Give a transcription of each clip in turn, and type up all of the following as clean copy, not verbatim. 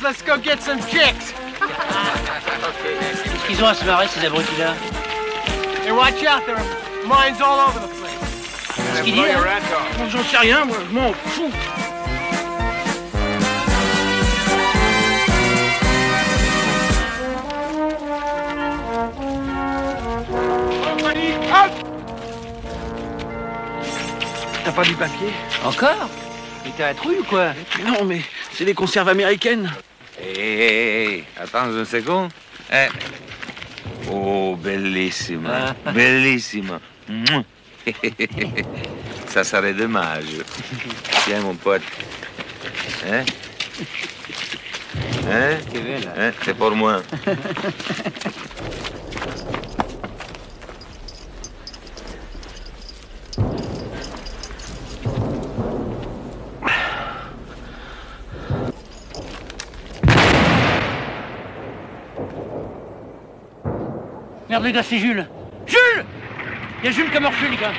let's go get some chicks. Qu'est-ce qu'ils ont à se marrer, ces abrutis-là? Hey, watch out, there are mines all over the place. Qu'est-ce qu'il dit, hein? Bon, j'en sais rien, moi, je m'en fous. T'as pas du papier? Encore? Mais t'as la trouille ou quoi? Mais non, mais c'est des conserves américaines. Hé, attends une seconde. Oh, bellissima, bellissima. Ça serait dommage. Tiens, mon pote. Hein? Hein? Hein? C'est pour moi. Merde, les gars, c'est Jules. Jules! Il y a Jules qui a morflé, les gars.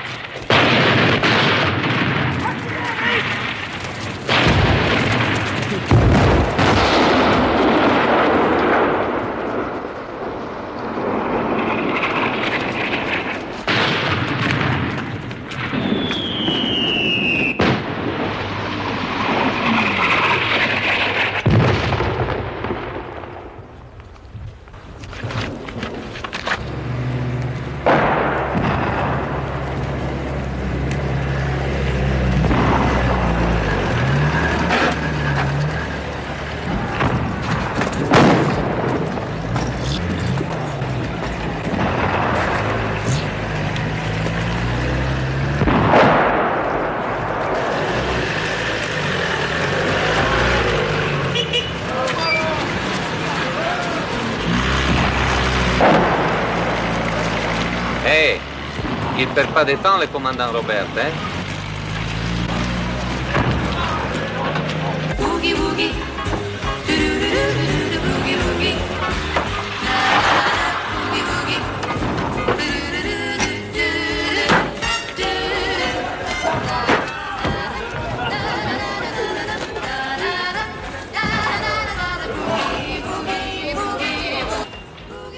Hey, il ne perd pas de temps, le commandant Robert, hein? Boogie woogie, do do do do do boogie woogie, boogie woogie,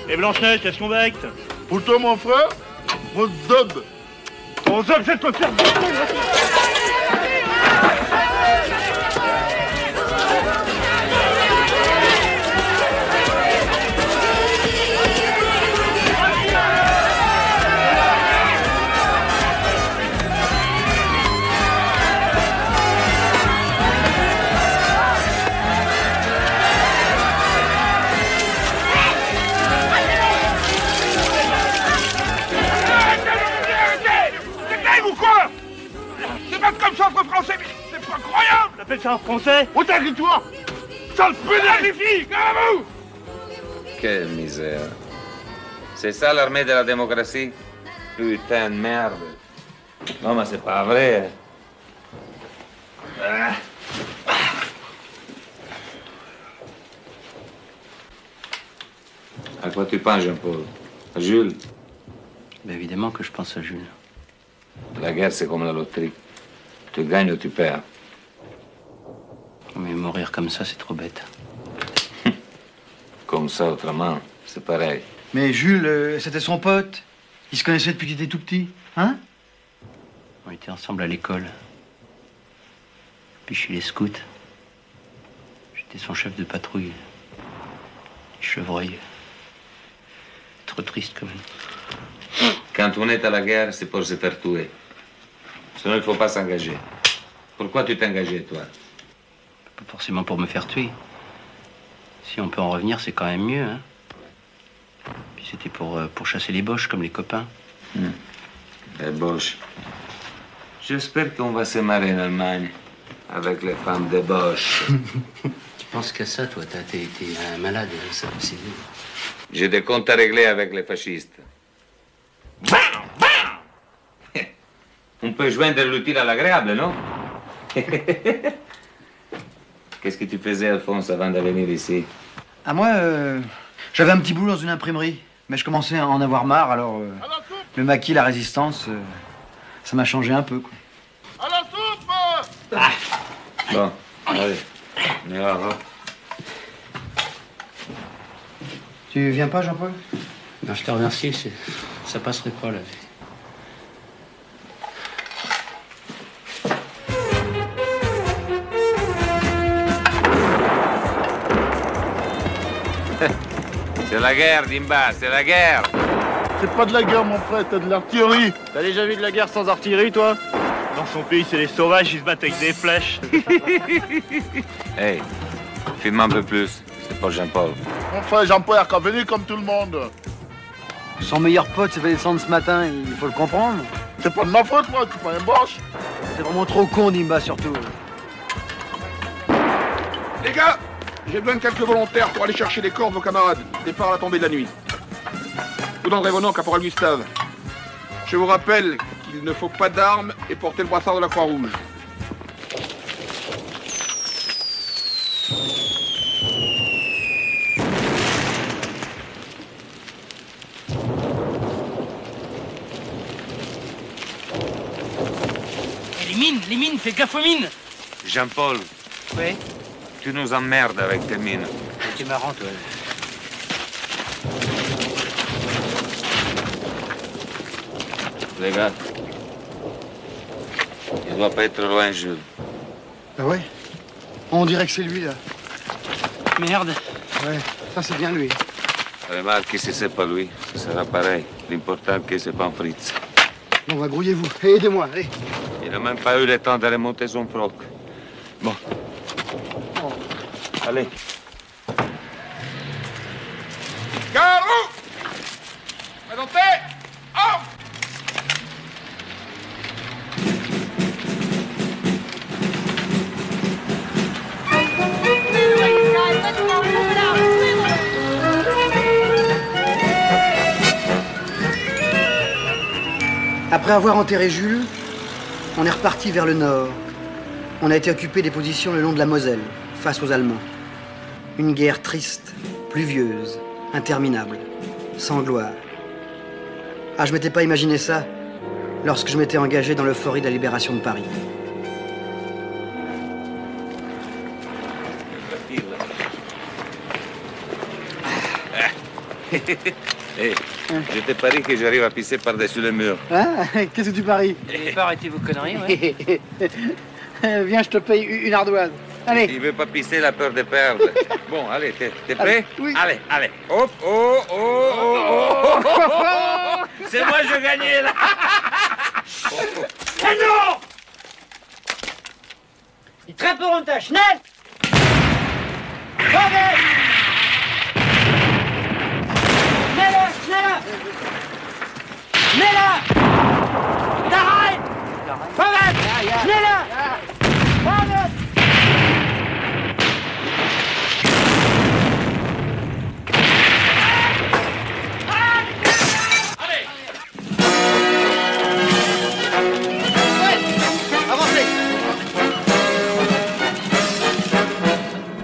Et Blanche-Neige, qu'est-ce qu'on va acte? Pour toi, mon frère, mon zob. Mon zob, c'est de te faire bouffer. Comme ça entre français, mais c'est pas croyable! T'appelles ça en français? Où toi sale pédérifie! Calmez-vous! Quelle misère. C'est ça l'armée de la démocratie? Putain de merde. Non, mais c'est pas vrai. À quoi tu penses, Jean-Paul? À Jules? Ben évidemment que je pense à Jules. La guerre, c'est comme la loterie. Tu gagnes ou tu perds. Mais mourir comme ça, c'est trop bête. Comme ça, autrement, c'est pareil. Mais Jules, c'était son pote. Ils se connaissaient depuis qu'il était tout petit, hein? On était ensemble à l'école. Puis chez les scouts. J'étais son chef de patrouille. Chevreuil. Trop triste, quand même. Quand on est à la guerre, c'est pour se faire tuer. Sinon, il ne faut pas s'engager. Pourquoi tu t'es engagé, toi? Pas forcément pour me faire tuer. Si on peut en revenir, c'est quand même mieux, hein. Puis c'était pour chasser les boches, comme les copains. Les boches. J'espère qu'on va se marier en Allemagne avec les femmes des boches. Tu penses qu'à ça, toi? T'es un malade, ça, c'est vous. J'ai des comptes à régler avec les fascistes. On peut joindre l'utile à l'agréable, non? Qu'est-ce que tu faisais, Alphonse, avant de venir ici? Ah, moi, j'avais un petit boulot dans une imprimerie. Mais je commençais à en avoir marre, alors le maquis, la résistance, ça m'a changé un peu, quoi. À la soupe! Bon, allez. On ira, va. Tu viens pas, Jean-Paul? Non, je te remercie, ça passerait pas, la vie. C'est la guerre, Dimba, c'est la guerre. C'est pas de la guerre, mon frère, t'as de l'artillerie. T'as déjà vu de la guerre sans artillerie, toi? Dans son pays, c'est les sauvages, ils se battent avec des flèches. Hey, filme un peu plus. C'est pas Jean-Paul. Mon frère Jean-Paul est venu comme tout le monde. Son meilleur pote s'est fait descendre ce matin, il faut le comprendre. C'est pas de ma faute, moi, tu pas un boche. C'est vraiment trop con, Nimba, surtout. Les gars, j'ai besoin de quelques volontaires pour aller chercher les corps de vos camarades. Départ à la tombée de la nuit. Vous donnerez vos noms, caporal Gustave. Je vous rappelle qu'il ne faut pas d'armes et porter le brassard de la Croix-Rouge. Les mines, fais gaffe aux mines. Jean-Paul, Oui. tu nous emmerdes avec tes mines. C'est marrant, toi. Les gars, il doit pas être loin, Jules. Ah ouais? On dirait que c'est lui, là. Merde. Ouais, ça c'est bien lui. Remarque, si c'est pas lui, ce sera pareil. L'important, que c'est pas un Fritz. Bon, va grouillez-vous. Aidez-moi, allez. Il n'a même pas eu le temps d'aller monter son froc. Bon. Allez. Garou! Présentez! Oh! Après avoir enterré Jules, on est reparti vers le nord. On a été occuper des positions le long de la Moselle, face aux Allemands. Une guerre triste, pluvieuse, interminable, sans gloire. Ah, je m'étais pas imaginé ça lorsque je m'étais engagé dans l'euphorie de la libération de Paris. Hey, je te parie que j'arrive à pisser par-dessus le mur. Hein? Qu'est-ce que tu paries? Vous pas arrêter vos conneries, ouais. Viens, je te paye une ardoise. Allez. Il veut pas pisser, la peur de perdre. Bon, allez, t'es prêt? Oui. Allez, allez. Hop, oh, oh, oh, oh, oh, oh. C'est moi, je gagnais, là. Eh non! Die Treppe runter, schnell! Vorwärts! Schneller, schneller! Schneller! Da rein! Vorwärts! Schneller! Vorwärts!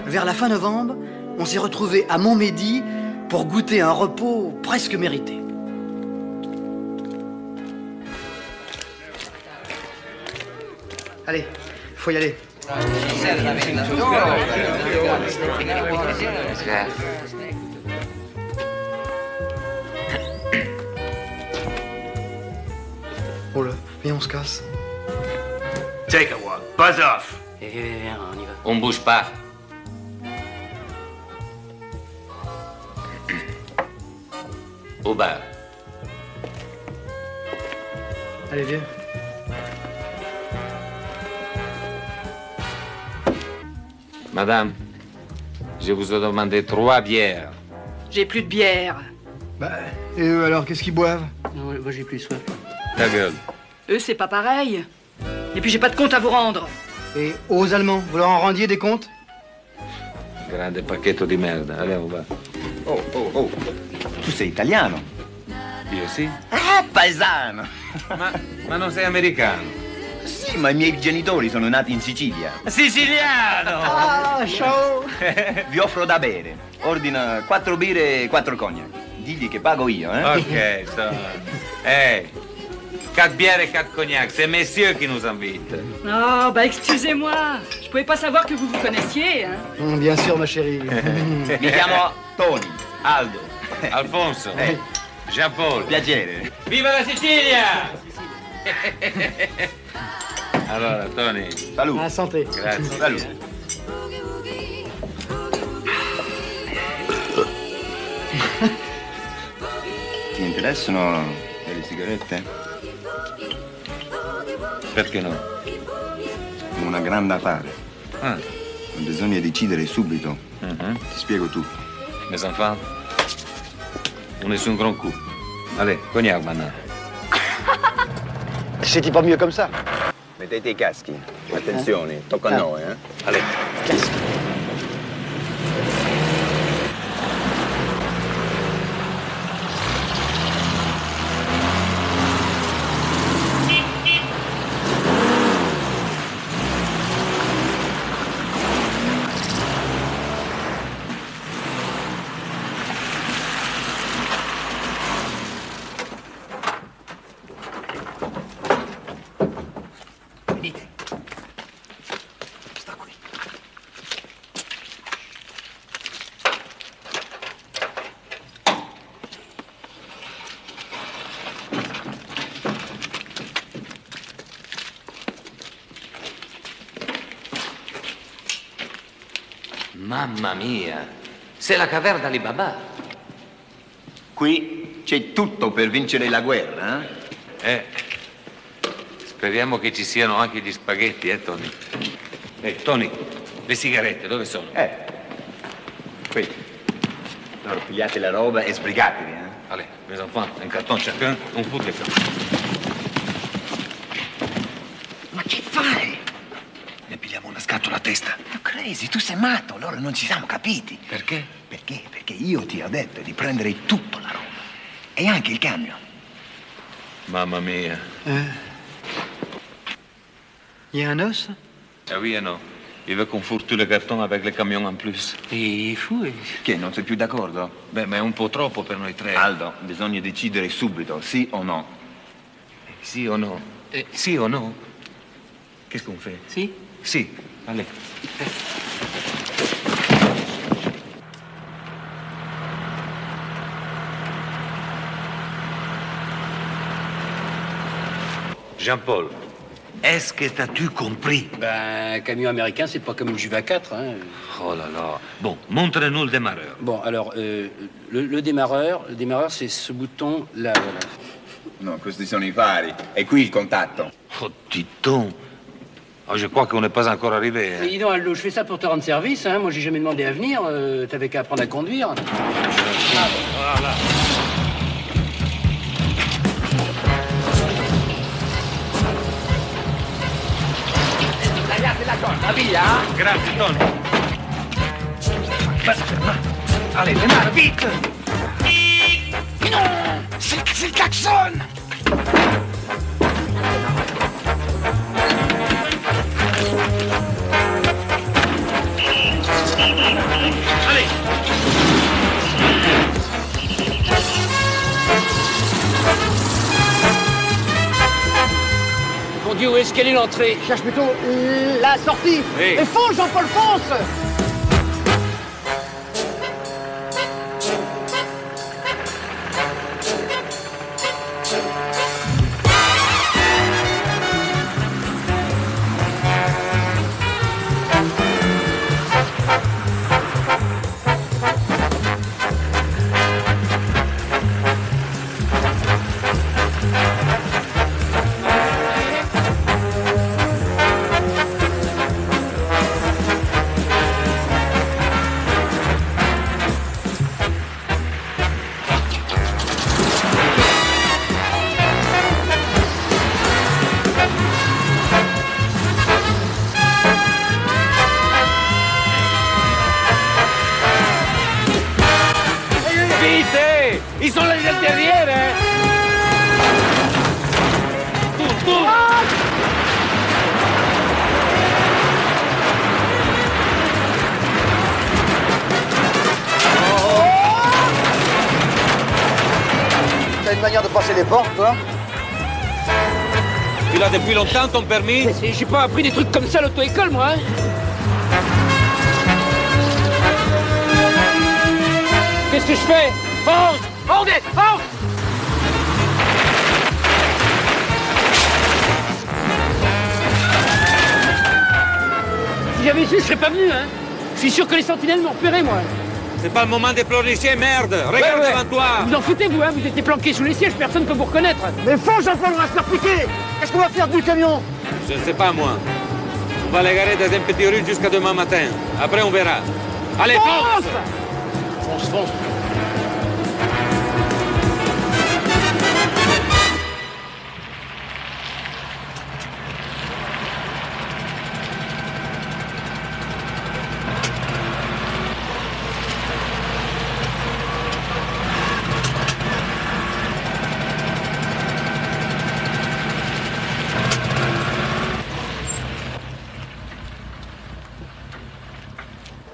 Vers la fin novembre, on s'est retrouvés à Montmédy pour goûter un repos presque mérité. Allez, faut y aller. Oh là, mais on se casse. Take a walk, buzz off. Viens, on y va. On bouge pas. Au bar. Allez, viens. Madame, je vous ai demandé 3 bières. J'ai plus de bière. Bah, et eux alors, qu'est-ce qu'ils boivent? Non, moi j'ai plus soif. Ta gueule. Eux, c'est pas pareil. Et puis j'ai pas de compte à vous rendre. Et aux Allemands, vous leur en rendiez des comptes? Grande pacchetto di merda. Allez, on va. Oh, oh, oh. Tu sei italiano? Io sì. Ah, paesano! Ma non sei americano? Sì, ma i miei genitori sono nati in Sicilia. Siciliano! Ah, ciao! Vi offro da bere. Ordina 4 birre e 4 cognac. Digli che pago io, eh? Ok, ça. Hey, 4 bières et 4 cognacs. C'est messieurs qui nous invitent. Oh, bah excusez-moi. Je pouvais pas savoir que vous vous connaissiez, hein. Bien sûr, ma chérie. Mi chiamo Tony, Aldo. Alfonso. Jean-Paul. Piacere. Viva la Sicilia! Allora, Tony. Salute. Ah, santé. Grazie. Salute. Ti interessano delle sigarette? Perché no? Ho una grande affare. Ah. Bisogna decidere subito. Mhm. Ti spiego tutto. Mes enfants, on est sur un grand coup. Allez, cognac maintenant. C'était pas mieux comme ça. Mettete i caschi. Attenzione, tocca a noi, eh? Allez. Mamma mia, c'est la caverna d'Ali Baba. Qui c'è tutto per vincere la guerra, Speriamo che ci siano anche gli spaghetti, Tony? Tony, le sigarette dove sono? Qui. Allora, pigliate la roba e sbrigatevi, Allez, mes enfants, un carton chacun, on fout les camps. Ma che fai? Ne pigliamo una scatola a testa. Ma crazy, tu sei matto, allora non ci siamo capiti. Perché? Perché? Perché io ti ho detto di prendere tutta la roba. E anche il camion. Mamma mia. Il y a un os? Ah oui et non. Il veut qu'on fourre tous les cartons avec les camions en plus. Il est fou. Che, non sei più d'accordo? Beh, ma è un po' troppo per noi tre. Aldo, bisogna decidere subito, sì o no. Sì o no? Sì o no? Qu'est-ce qu'on fait? Si? Sì, allez. Jean-Paul, est-ce que t'as-tu compris? Ben, un camion américain, c'est pas comme une Juve à 4. Hein. Oh là là. Bon, montre-nous le démarreur. Bon, alors, le démarreur, c'est ce bouton là, voilà. No, questi sono i fari. E qui il contatto. Oh, dis donc. Oh, je crois qu'on n'est pas encore arrivé. Hein. Mais dis donc, Aldo, je fais ça pour te rendre service, hein. Moi, j'ai jamais demandé à venir. T'avais qu'à apprendre à conduire. Voilà. Grazie, Tony. Allez, démarre, vite. Mais non, c'est le klaxon. Allez. Mon Dieu, où est-ce qu'elle est l'entrée? Cherche plutôt la sortie. Oui. Et fonce, Jean-Paul, fonce. Ils sont là derrière, hein. Tourne. T'as une manière de passer les portes, toi? Tu l'as depuis longtemps, ton permis? J'ai pas appris des trucs comme ça à l'auto-école, moi, hein. Qu'est-ce que je fais? Hold! Hold it! Hold! Si j'avais su, je serais pas venu, hein. Je suis sûr que les sentinelles m'ont repéré, moi. C'est pas le moment de pleurer, merde. Regarde devant toi. Vous en foutez, vous, hein. Vous étiez planqué sous les sièges, personne ne peut vous reconnaître. Mais fonce, Jean-Paul, on va se faire piquer! Qu'est-ce qu'on va faire du camion? Je ne sais pas, moi. On va les garer dans un petit rue jusqu'à demain matin. Après, on verra. Allez, fonce! Fonce, fonce.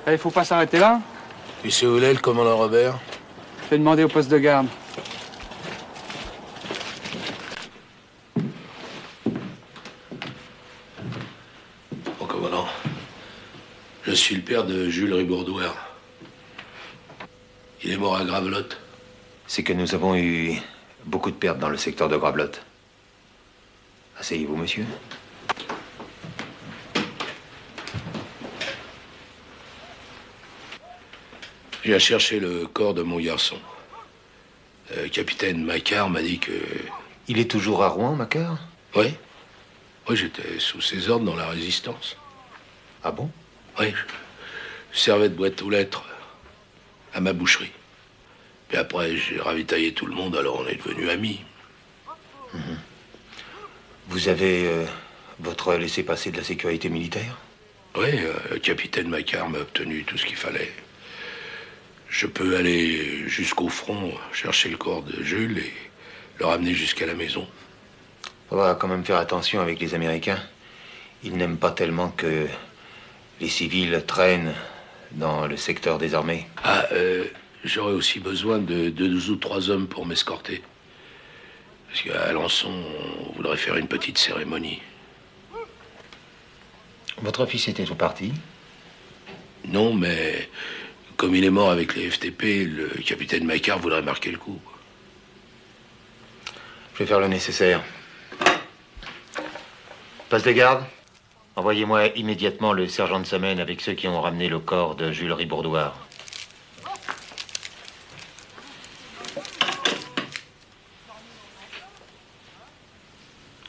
Il faut pas s'arrêter là. Tu sais où il est, le commandant Robert? Je vais demander au poste de garde. Mon commandant, je suis le père de Jules Ribourdouard. Il est mort à Gravelotte. C'est que nous avons eu beaucoup de pertes dans le secteur de Gravelotte. Asseyez-vous, monsieur. Je viens chercher le corps de mon garçon. Capitaine Macquart m'a dit que... Il est toujours à Rouen, Macquart? Oui. Oui, j'étais sous ses ordres dans la Résistance. Ah bon? Oui, je servais de boîte aux lettres à ma boucherie. Puis après, j'ai ravitaillé tout le monde, alors on est devenus amis. Mhm. Vous avez votre laissez-passer de la sécurité militaire? Oui, capitaine Macquart m'a obtenu tout ce qu'il fallait. Je peux aller jusqu'au front, chercher le corps de Jules et le ramener jusqu'à la maison. On va quand même faire attention avec les Américains. Ils n'aiment pas tellement que les civils traînent dans le secteur des armées. Ah, j'aurais aussi besoin de 2 ou 3 hommes pour m'escorter. Parce qu'à Alençon, on voudrait faire une petite cérémonie. Votre fils était au parti? Non, mais comme il est mort avec les FTP, le capitaine Macquart voudrait marquer le coup. Je vais faire le nécessaire. Passe de garde, envoyez-moi immédiatement le sergent de semaine avec ceux qui ont ramené le corps de Jules Ribourdouard.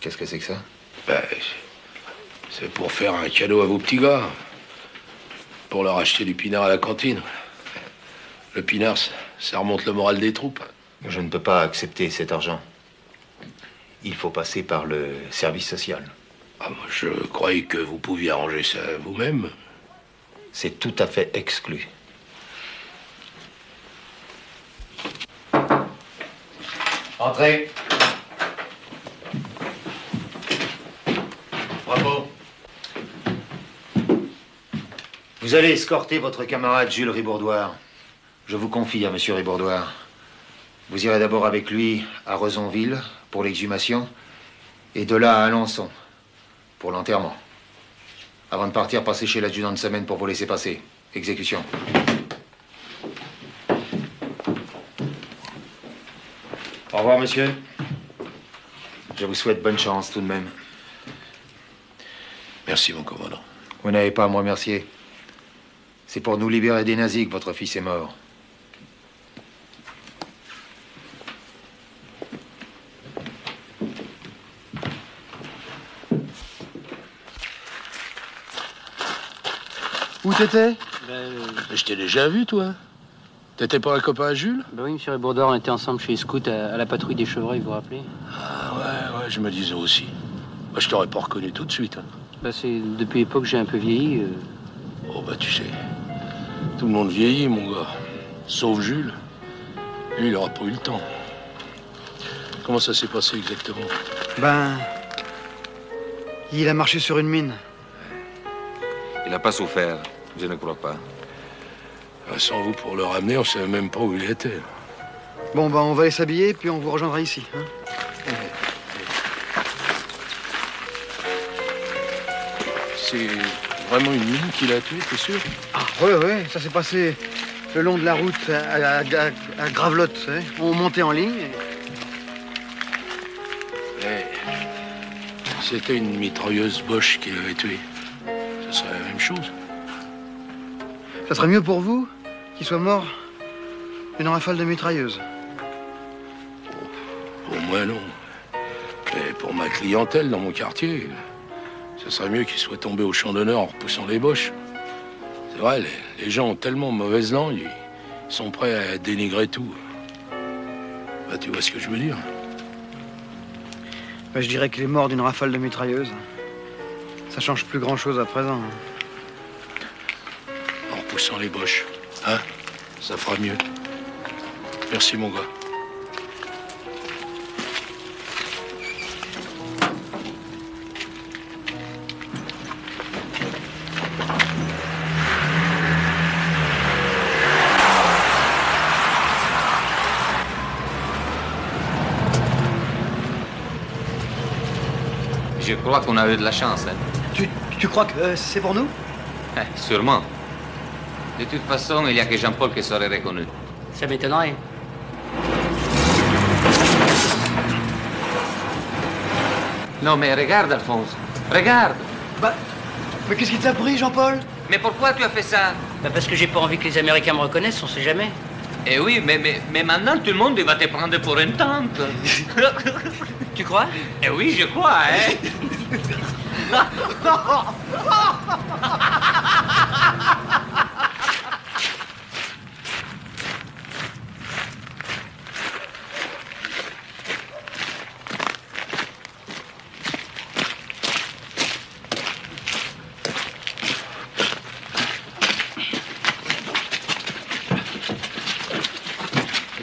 Qu'est-ce que c'est que ça? Ben, c'est pour faire un cadeau à vos petits gars. Pour leur acheter du pinard à la cantine. Le pinard, ça remonte le moral des troupes. Je ne peux pas accepter cet argent. Il faut passer par le service social. Ah, moi, je croyais que vous pouviez arranger ça vous-même. C'est tout à fait exclu. Entrez. Bravo. Vous allez escorter votre camarade Jules Ribourdouard. Je vous confie à monsieur Ribourdouard. Vous irez d'abord avec lui à Rezonville pour l'exhumation et de là à Alençon pour l'enterrement. Avant de partir, passez chez l'adjudant de semaine pour vous laisser passer. Exécution. Au revoir, monsieur. Je vous souhaite bonne chance tout de même. Merci, mon commandant. Vous n'avez pas à me remercier. C'est pour nous libérer des nazis que votre fils est mort. Où t'étais? Je t'ai déjà vu, toi. T'étais pas un copain à Jules? Ben oui, monsieur Ribourdouard, on était ensemble chez les scouts à la patrouille des chevreuils, vous vous rappelez? Ah ouais, je me disais aussi. Bah, je t'aurais pas reconnu tout de suite. Hein. Ben c'est depuis l'époque que j'ai un peu vieilli. Oh bah tu sais, tout le monde vieillit, mon gars. Sauf Jules. Lui, il aura pas eu le temps. Comment ça s'est passé exactement? Ben... il a marché sur une mine. Il n'a pas souffert, je ne crois pas. Sans vous pour le ramener, on savait même pas où il était. Bon, ben on va aller s'habiller, puis on vous rejoindra ici. Hein. C'est vraiment une mine qu'il a tuée, t'es sûr? Ah, ouais, ça s'est passé le long de la route à Gravelotte, tu sais. On montait en ligne. C'était une mitrailleuse Bosch qui l'avait tué. Ce serait la même chose. Ça serait mieux pour vous qu'il soit mort d'une rafale de mitrailleuse. Pour moi, non. Mais pour ma clientèle dans mon quartier, ce serait mieux qu'il soit tombé au champ d'honneur en repoussant les Boches. C'est vrai, les gens ont tellement mauvaise langue, ils sont prêts à dénigrer tout. Bah, tu vois ce que je veux dire? Bah, je dirais qu'il est mort d'une rafale de mitrailleuse. Ça change plus grand-chose à présent. En repoussant les Boches, hein? Ça fera mieux. Merci, mon gars. Je crois qu'on a eu de la chance. Hein. Tu crois que c'est pour nous? Sûrement. De toute façon, il n'y a que Jean-Paul qui serait reconnu. Ça m'étonnerait. Non, mais regarde, Alphonse. Regarde. Bah, mais qu'est-ce qui t'a pris, Jean-Paul? Mais pourquoi tu as fait ça? Bah parce que j'ai pas envie que les Américains me reconnaissent, on sait jamais. Eh oui, mais maintenant, tout le monde va te prendre pour une tante. Tu crois? Eh oui, je crois, hein.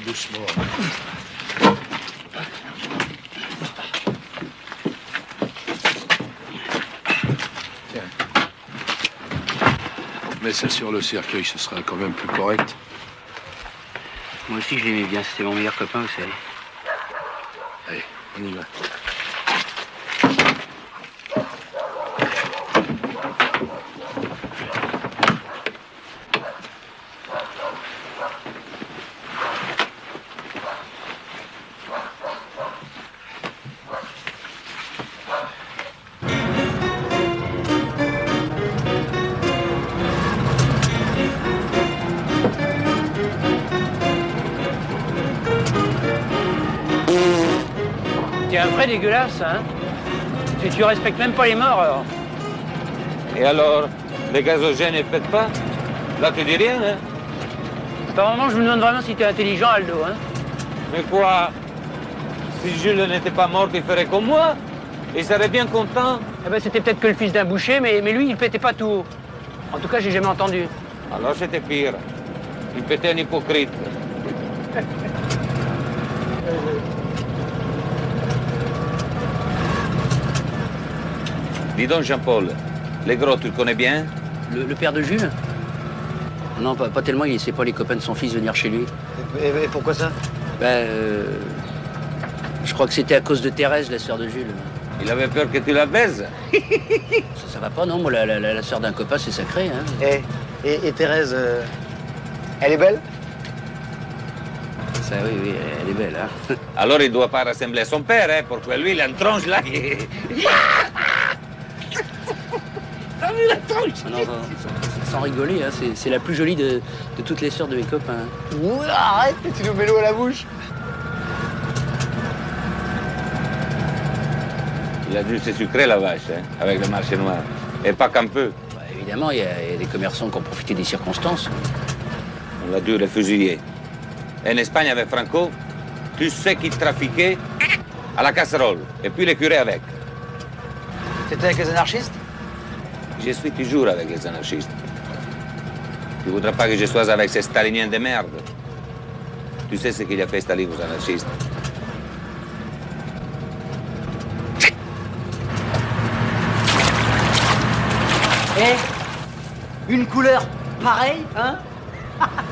Doucement. Tiens. Mets ça sur le cercueil, ce sera quand même plus correct. Moi aussi, je l'aimais bien. C'était mon meilleur copain, vous savez. Allez, on y va. T'es un vrai dégueulasse, hein? Tu respectes même pas les morts, alors. Et alors, les gazogènes ne pètent pas? Là, tu dis rien, hein? Par moment, je me demande vraiment si t'es intelligent, Aldo, hein? Mais quoi? Si Jules n'était pas mort, il ferait comme moi. Il serait bien content. Eh ben, c'était peut-être que le fils d'un boucher, mais lui, il pétait pas tout haut. En tout cas, j'ai jamais entendu. Alors, c'était pire. Il pétait un hypocrite. Dis donc, Jean-Paul, les gros, tu le connais bien? Le père de Jules? Non, pas tellement. Il laissait pas les copains de son fils venir chez lui. Et pourquoi ça? Ben, je crois que c'était à cause de Thérèse, la sœur de Jules. Il avait peur que tu la baises. Ça va pas, non? Moi, la sœur d'un copain, c'est sacré, hein? Et Thérèse, elle est belle? Ça, oui, elle est belle, hein? Alors, il ne doit pas rassembler son père, hein, pour que lui, il a une tronche là. T'as vu la tronche? Non, sans rigoler, hein, c'est la plus jolie de toutes les sœurs de mes copains. Ouh, arrête, tu nous mets l'eau à la bouche. Il a dû se sucrer la vache, hein, avec le marché noir. Et pas qu'un peu. Bah, évidemment, il y a des commerçants qui ont profité des circonstances. On a dû le fusiller. En Espagne, avec Franco, tu sais qu'il trafiquait à la casserole, et puis les curés avec. T'étais avec les anarchistes? Je suis toujours avec les anarchistes. Tu ne voudras pas que je sois avec ces staliniens de merde. Tu sais ce qu'il a fait Staline aux anarchistes. Une couleur pareille, hein?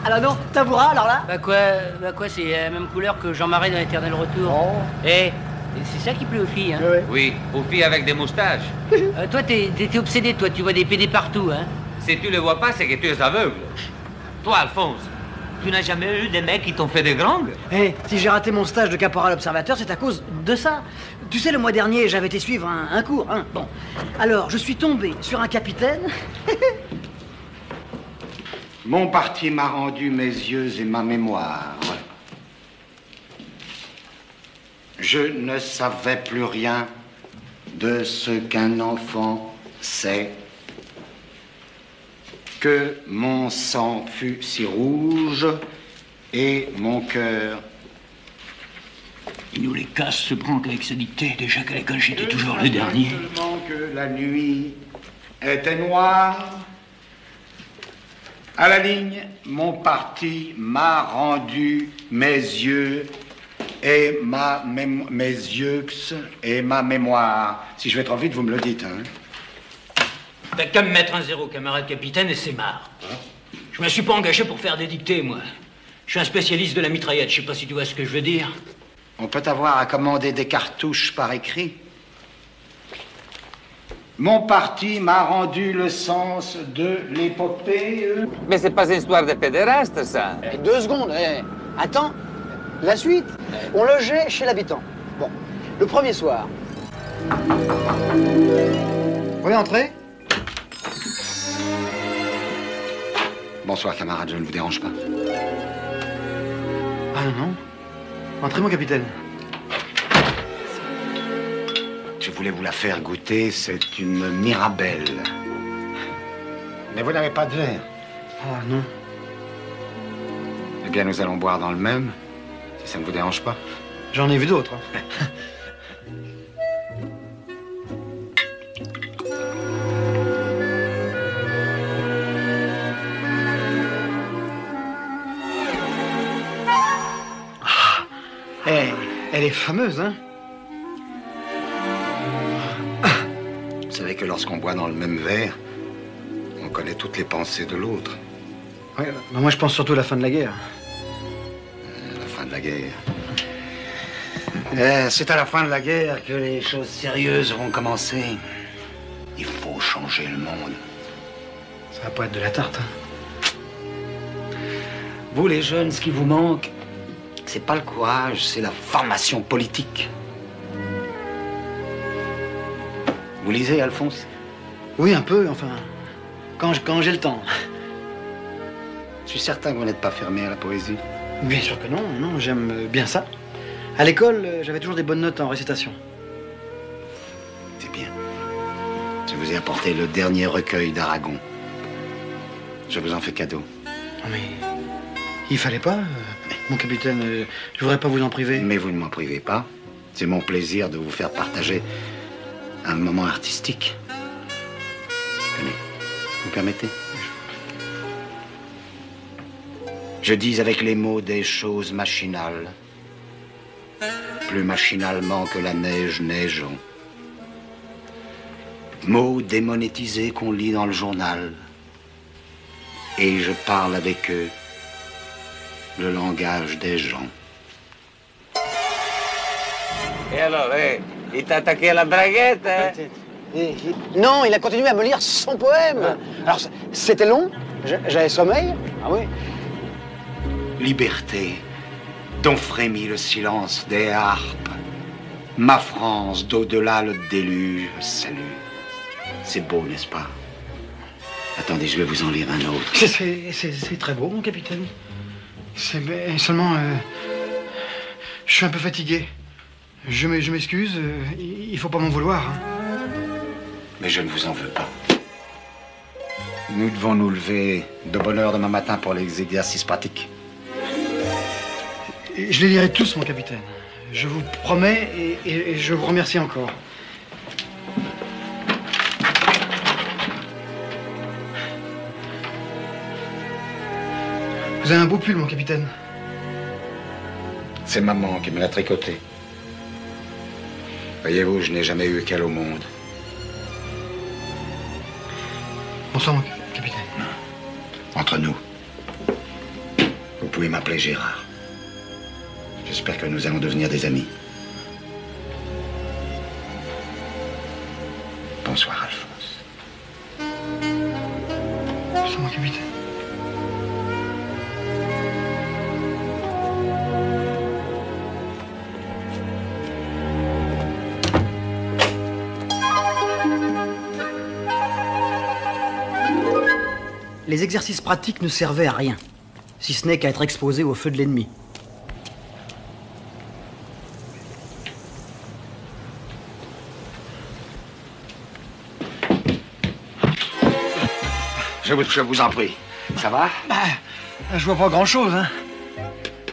Alors non, Taboura, alors là? Bah quoi, c'est la même couleur que Jean Marais dans l'Éternel Retour. Oh. C'est ça qui plaît aux filles, hein? Oui, aux filles avec des moustaches. Toi, t'es obsédé, toi, tu vois des PD partout, hein? Si tu ne le vois pas, c'est que tu es aveugle. Toi, Alphonse, Tu n'as jamais eu des mecs qui t'ont fait des grangues? Eh, si j'ai raté mon stage de caporal observateur, c'est à cause de ça. Tu sais, le mois dernier, j'avais été suivre un cours, hein. Bon. Alors, je suis tombé sur un capitaine. Mon parti m'a rendu mes yeux et ma mémoire. Je ne savais plus rien de ce qu'un enfant sait. Que mon sang fut si rouge et mon cœur. Il nous les casse, ce branque avec sa dictée. Déjà qu'à l'école, j'étais toujours le dernier. Seulement que la nuit était noire. À la ligne, mon parti m'a rendu mes yeux et mes yeux et ma mémoire. Si je vais trop vite, vous me le dites, hein. T'as qu'à me mettre un 0, camarade capitaine, et c'est marre. Je me suis pas engagé pour faire des dictées, moi. Je suis un spécialiste de la mitraillette, je sais pas si tu vois ce que je veux dire. On peut avoir à commander des cartouches par écrit. Mon parti m'a rendu le sens de l'épopée. Mais c'est pas une histoire de pédéraste, ça. 2 secondes, Attends, la suite. On logeait chez l'habitant. Bon, le premier soir. Vous voulez entrer? Bonsoir, camarade, je ne vous dérange pas. Ah non. Entrez, mon capitaine. Je voulais vous la faire goûter, c'est une Mirabelle. Mais vous n'avez pas de verre. Ah non. Eh bien, nous allons boire dans le même, si ça ne vous dérange pas. J'en ai vu d'autres. Elle est fameuse, hein? Vous savez que lorsqu'on boit dans le même verre, on connaît toutes les pensées de l'autre. Ouais, bah moi je pense surtout à la fin de la guerre. La fin de la guerre. C'est à la fin de la guerre que les choses sérieuses vont commencer. Il faut changer le monde. Ça va pas être de la tarte, hein? Vous les jeunes, ce qui vous manque, c'est pas le courage, c'est la formation politique. Vous lisez, Alphonse? Oui, un peu, enfin, quand j'ai le temps. Je suis certain que vous n'êtes pas fermé à la poésie. Bien sûr que non, non, j'aime bien ça. À l'école, j'avais toujours des bonnes notes en récitation. C'est bien. Je vous ai apporté le dernier recueil d'Aragon. Je vous en fais cadeau. Non mais, il fallait pas, mon capitaine, je voudrais pas vous en priver. Mais vous ne m'en privez pas. C'est mon plaisir de vous faire partager un moment artistique. Tenez, vous permettez? Je dis avec les mots des choses machinales, plus machinalement que la neige neigeant. Mots démonétisés qu'on lit dans le journal. Et je parle avec eux le langage des gens. Et alors, il t'a attaqué à la braguette, hein? Non, il a continué à me lire son poème. Alors, c'était long, j'avais sommeil. Ah oui. Liberté, dont frémit le silence des harpes. Ma France, d'au-delà le déluge, salut. C'est beau, n'est-ce pas? Attendez, je vais vous en lire un autre. C'est très beau, mon capitaine. Mais seulement, je suis un peu fatigué. Je m'excuse, il faut pas m'en vouloir. Hein. Mais je ne vous en veux pas. Nous devons nous lever de bonne heure demain matin pour les exercices pratiques. Je les lirai tous, mon capitaine. Je vous promets et je vous remercie encore. Vous avez un beau pull, mon capitaine. C'est maman qui me l'a tricoté. Voyez-vous, je n'ai jamais eu qu'elle au monde. Bonsoir, mon capitaine. Entre nous, vous pouvez m'appeler Gérard. J'espère que nous allons devenir des amis. Bonsoir, Alphonse. Bonsoir, mon capitaine. les exercices pratiques ne servaient à rien, si ce n'est qu'à être exposé au feu de l'ennemi. Je vous en prie. Ça va? Bah, je vois pas grand-chose, hein.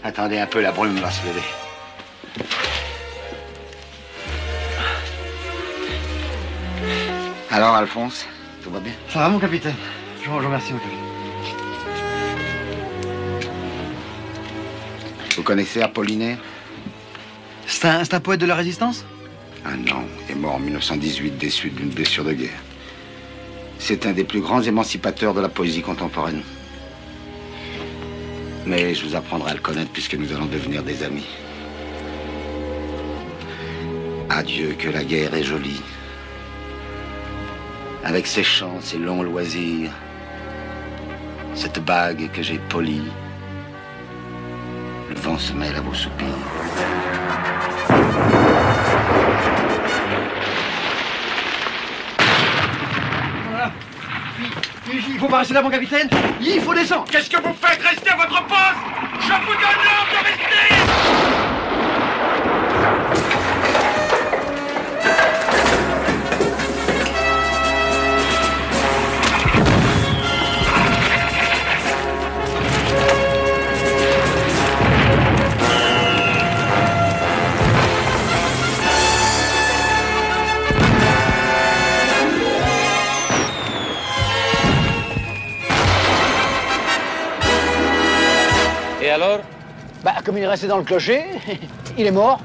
Attendez un peu, la brume va se lever. Alors, Alphonse, tout va bien? Ça va, mon capitaine? Je vous remercie, mon capitaine. Vous connaissez Apollinaire? C'est un poète de la Résistance? Ah non, il est mort en 1918 des suites d'une blessure de guerre. C'est un des plus grands émancipateurs de la poésie contemporaine. Mais je vous apprendrai à le connaître puisque nous allons devenir des amis. Adieu, que la guerre est jolie. Avec ses chants, ses longs loisirs, cette bague que j'ai polie, le vent se mêle à vos soupirs. Voilà. Il faut pas rester là, mon capitaine. Il faut descendre. Qu'est-ce que vous faites? Restez à votre poste! Je vous donne l'ordre de rester! Et alors? Bah, comme il est resté dans le clocher, il est mort.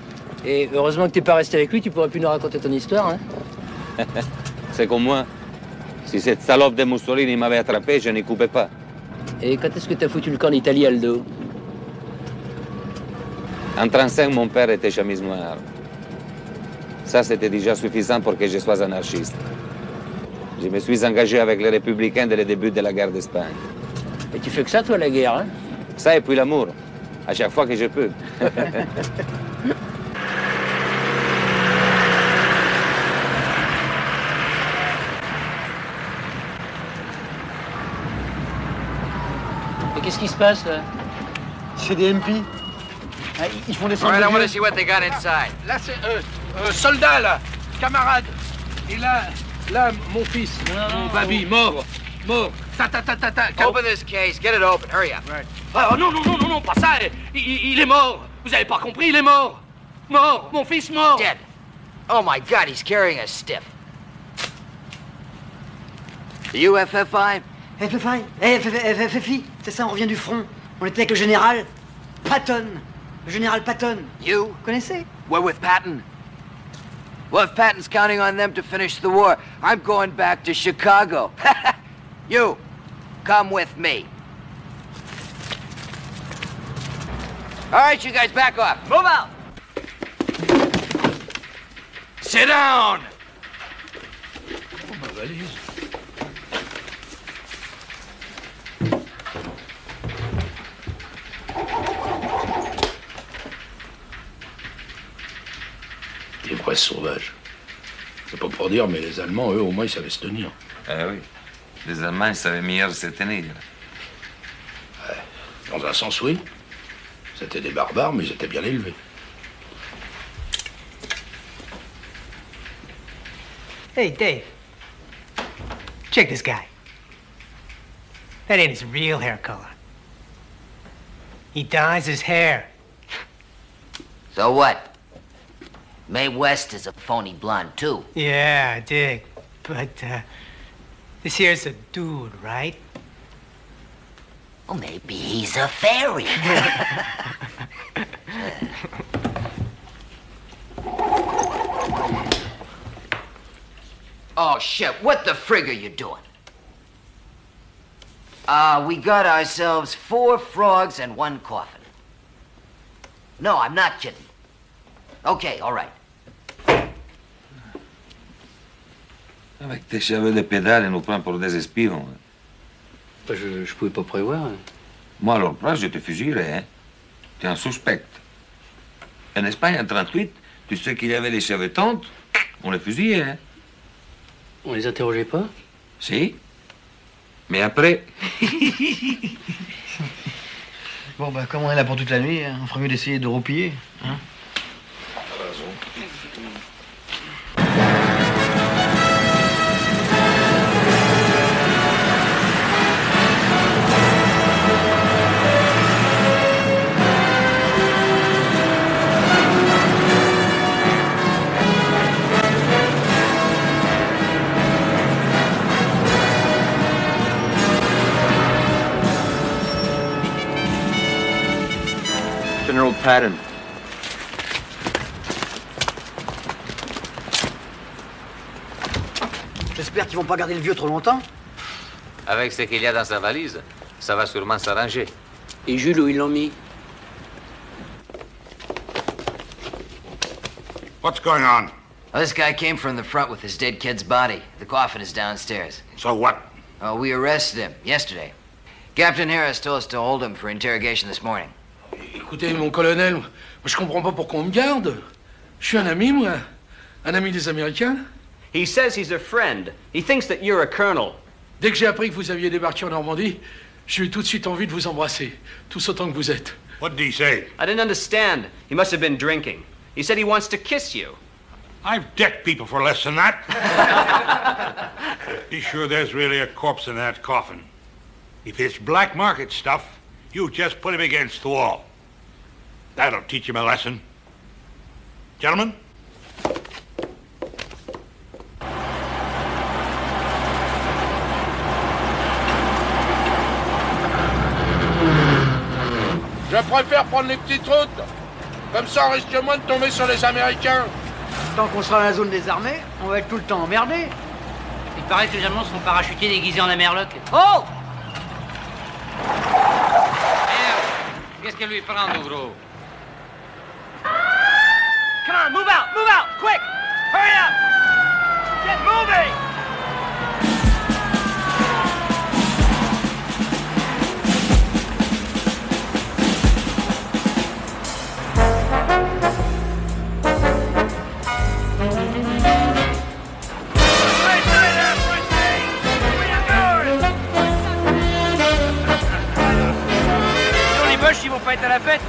Et heureusement que t'es pas resté avec lui, tu pourrais plus nous raconter ton histoire, hein. C'est comme moi. Si cette salope de Mussolini m'avait attrapé, je n'y coupais pas. Et quand est-ce que t'as foutu le camp d'Italie, Aldo? En 1935, mon père était chemise noire. Ça, c'était déjà suffisant pour que je sois anarchiste. Je me suis engagé avec les républicains dès le début de la guerre d'Espagne. Et tu fais que ça, toi, la guerre, hein? Ça et puis l'amour. À chaque fois que je peux. Mais qu'est-ce qui se passe, là? C'est des MP. Ah, ils font des All right, I want to vieux. see what they got inside. Là, c'est soldat, là. Camarade. Et là, mon fils, mon baby, mort. Mort. Ta. Open this case. Get it open. Hurry up. Ah, non, pas ça. Il est mort. Vous avez pas compris, il est mort. Mort. Mon fils mort. Dead. Oh my God, he's carrying a stiff. The UFF-5? FFI, c'est ça, on revient du front. On était avec le général Patton. Le général Patton. You? Vous connaissez? We're with Patton. Well, if Patton's counting on them to finish the war, I'm going back to Chicago. You, come with me. All right, you guys, back off. Move out. Sit down. Oh, ma valise. Des vrais sauvages. C'est pas pour dire, mais les Allemands, eux, au moins, ils savaient se tenir. Ah oui. Les Allemands, ils savaient mieux se tenir. Ouais. Dans un sens, oui. C'était des barbares, mais ils étaient bien élevés. Hey, Dave. Check this guy. That ain't his real hair color. He dyes his hair. So what? Mae West is a phony blonde, too. Yeah, I dig. But, this here's a dude, right? Well, maybe he's a fairy. Oh, shit. What the frig are you doing? We got ourselves 4 frogs and 1 coffin. No, I'm not kidding. Okay, all right. Avec tes cheveux de pédale, ils nous prennent pour des espions. Bah, je pouvais pas prévoir. Hein. Moi, à leur place, je te fusillerais, hein. T'es un suspect. En Espagne, en 38, tu sais qu'il y avait les cheveux tentes, on les fusillait, hein. On les interrogeait pas? Si. Mais après... Bon, bah, comme on est là pour toute la nuit, on ferait mieux d'essayer de roupiller, hein. General Patton. J'espère qu'ils vont pas garder le vieux trop longtemps. Avec ce qu'il y a dans sa valise, ça va sûrement s'arranger. Et Jules, où ils l'ont mis? What's going on? Well, this guy came from the front with his dead kid's body. The coffin is downstairs. So what? We arrested him yesterday. Captain Harris told us to hold him for interrogation this morning. Écoutez, mon colonel, moi, je comprends pas pourquoi on me garde. Je suis un ami, moi. Un ami des Américains. He says he's a friend. He thinks that you're a colonel. Dès que j'ai appris que vous aviez débarqué en Normandie, j'ai eu tout de suite envie de vous embrasser, tous autant que vous êtes. What did he say? I didn't understand. He must have been drinking. He said he wants to kiss you. I've decked people for less than that. Be sure there's really a corpse in that coffin. If it's black market stuff, you just put him against the wall. That'll teach him a lesson. Gentlemen? Je préfère prendre les petites routes. Comme ça, on risque moins de tomber sur les Américains. Tant qu'on sera dans la zone des armées, on va être tout le temps emmerdés. Il paraît que les Allemands sont parachutés déguisés en Amerloc. Oh! Qu'est-ce que lui prend, gros? Come on, move out, quick! Hurry up! Get moving! Ils vont pas être à la fête.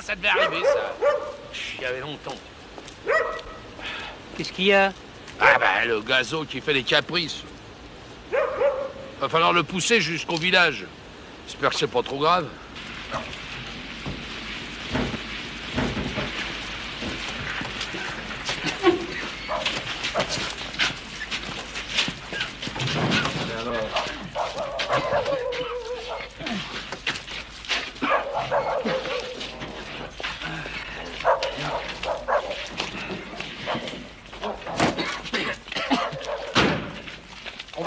Ça devait arriver, ça. Il y avait longtemps. Qu'est-ce qu'il y a? Ah ben, le gazo qui fait des caprices. Va falloir le pousser jusqu'au village. J'espère que c'est pas trop grave.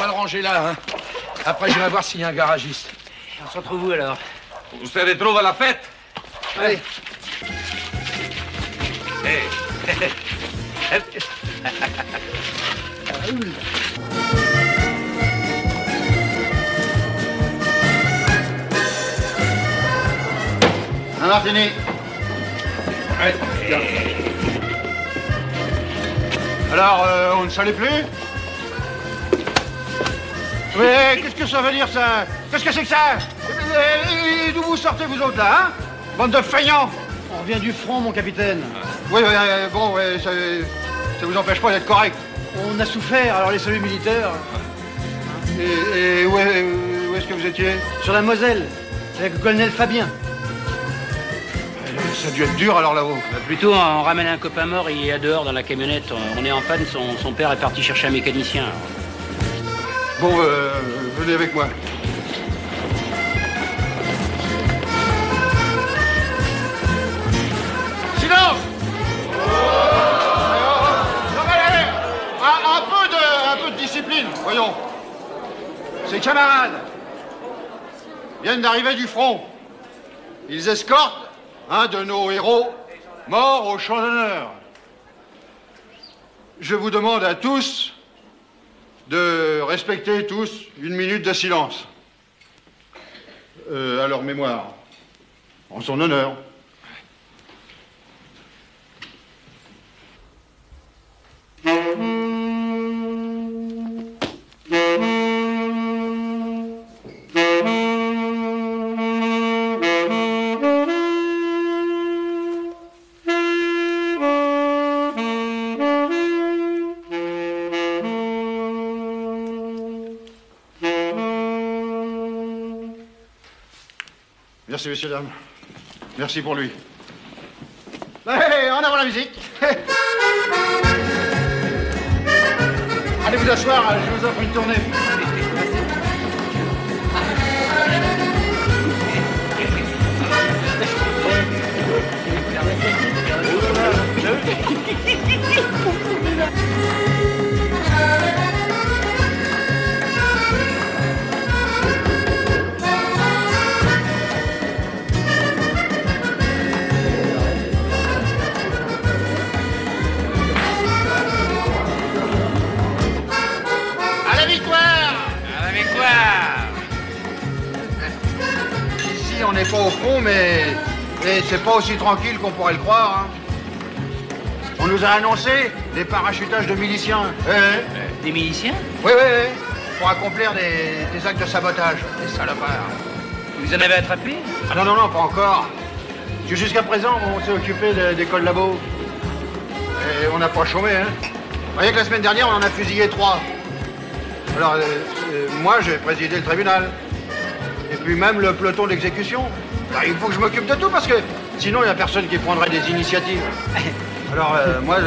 va le ranger là, hein. Après, j'irai voir s'il y a un garagiste. On se retrouve où alors? On se retrouve à la fête. Allez. Hey. Un martini. Ouais, tiens. Alors, on ne salait plus? Mais qu'est-ce que ça veut dire, ça? Qu'est-ce que c'est que ça? Et d'où vous sortez, vous autres, là, hein? Bande de feignants! On vient du front, mon capitaine. Oui, bon, ça vous empêche pas d'être correct. On a souffert, alors les saluts militaires. Et où est-ce que vous étiez? Sur la Moselle, avec le colonel Fabien. Ça a dû être dur, alors, là-haut. Plutôt, on ramène un copain mort, il est dehors dans la camionnette. On est en panne, son père est parti chercher un mécanicien. Bon, venez avec moi. Silence! Allez, un peu de discipline, voyons. Ces camarades viennent d'arriver du front. Ils escortent un de nos héros morts au champ d'honneur. Je vous demande à tous de respecter tous une minute de silence. À leur mémoire, en son honneur. Merci, messieurs, dames. Merci pour lui. Allez, en avant la musique. Allez vous asseoir, je vous offre une tournée. Ici, on n'est pas au front, mais c'est pas aussi tranquille qu'on pourrait le croire. Hein. On nous a annoncé des parachutages de miliciens. Des miliciens? Oui, pour accomplir des actes de sabotage. Des salopards. Vous en avez attrapé? Ah non, pas encore. Jusqu'à présent, on s'est occupé des collabos. Et on n'a pas chômé, hein. Vous voyez que la semaine dernière, on en a fusillé 3. Alors, moi, j'ai présidé le tribunal. Et puis même le peloton d'exécution. Il faut que je m'occupe de tout parce que sinon, il n'y a personne qui prendrait des initiatives. Alors, moi...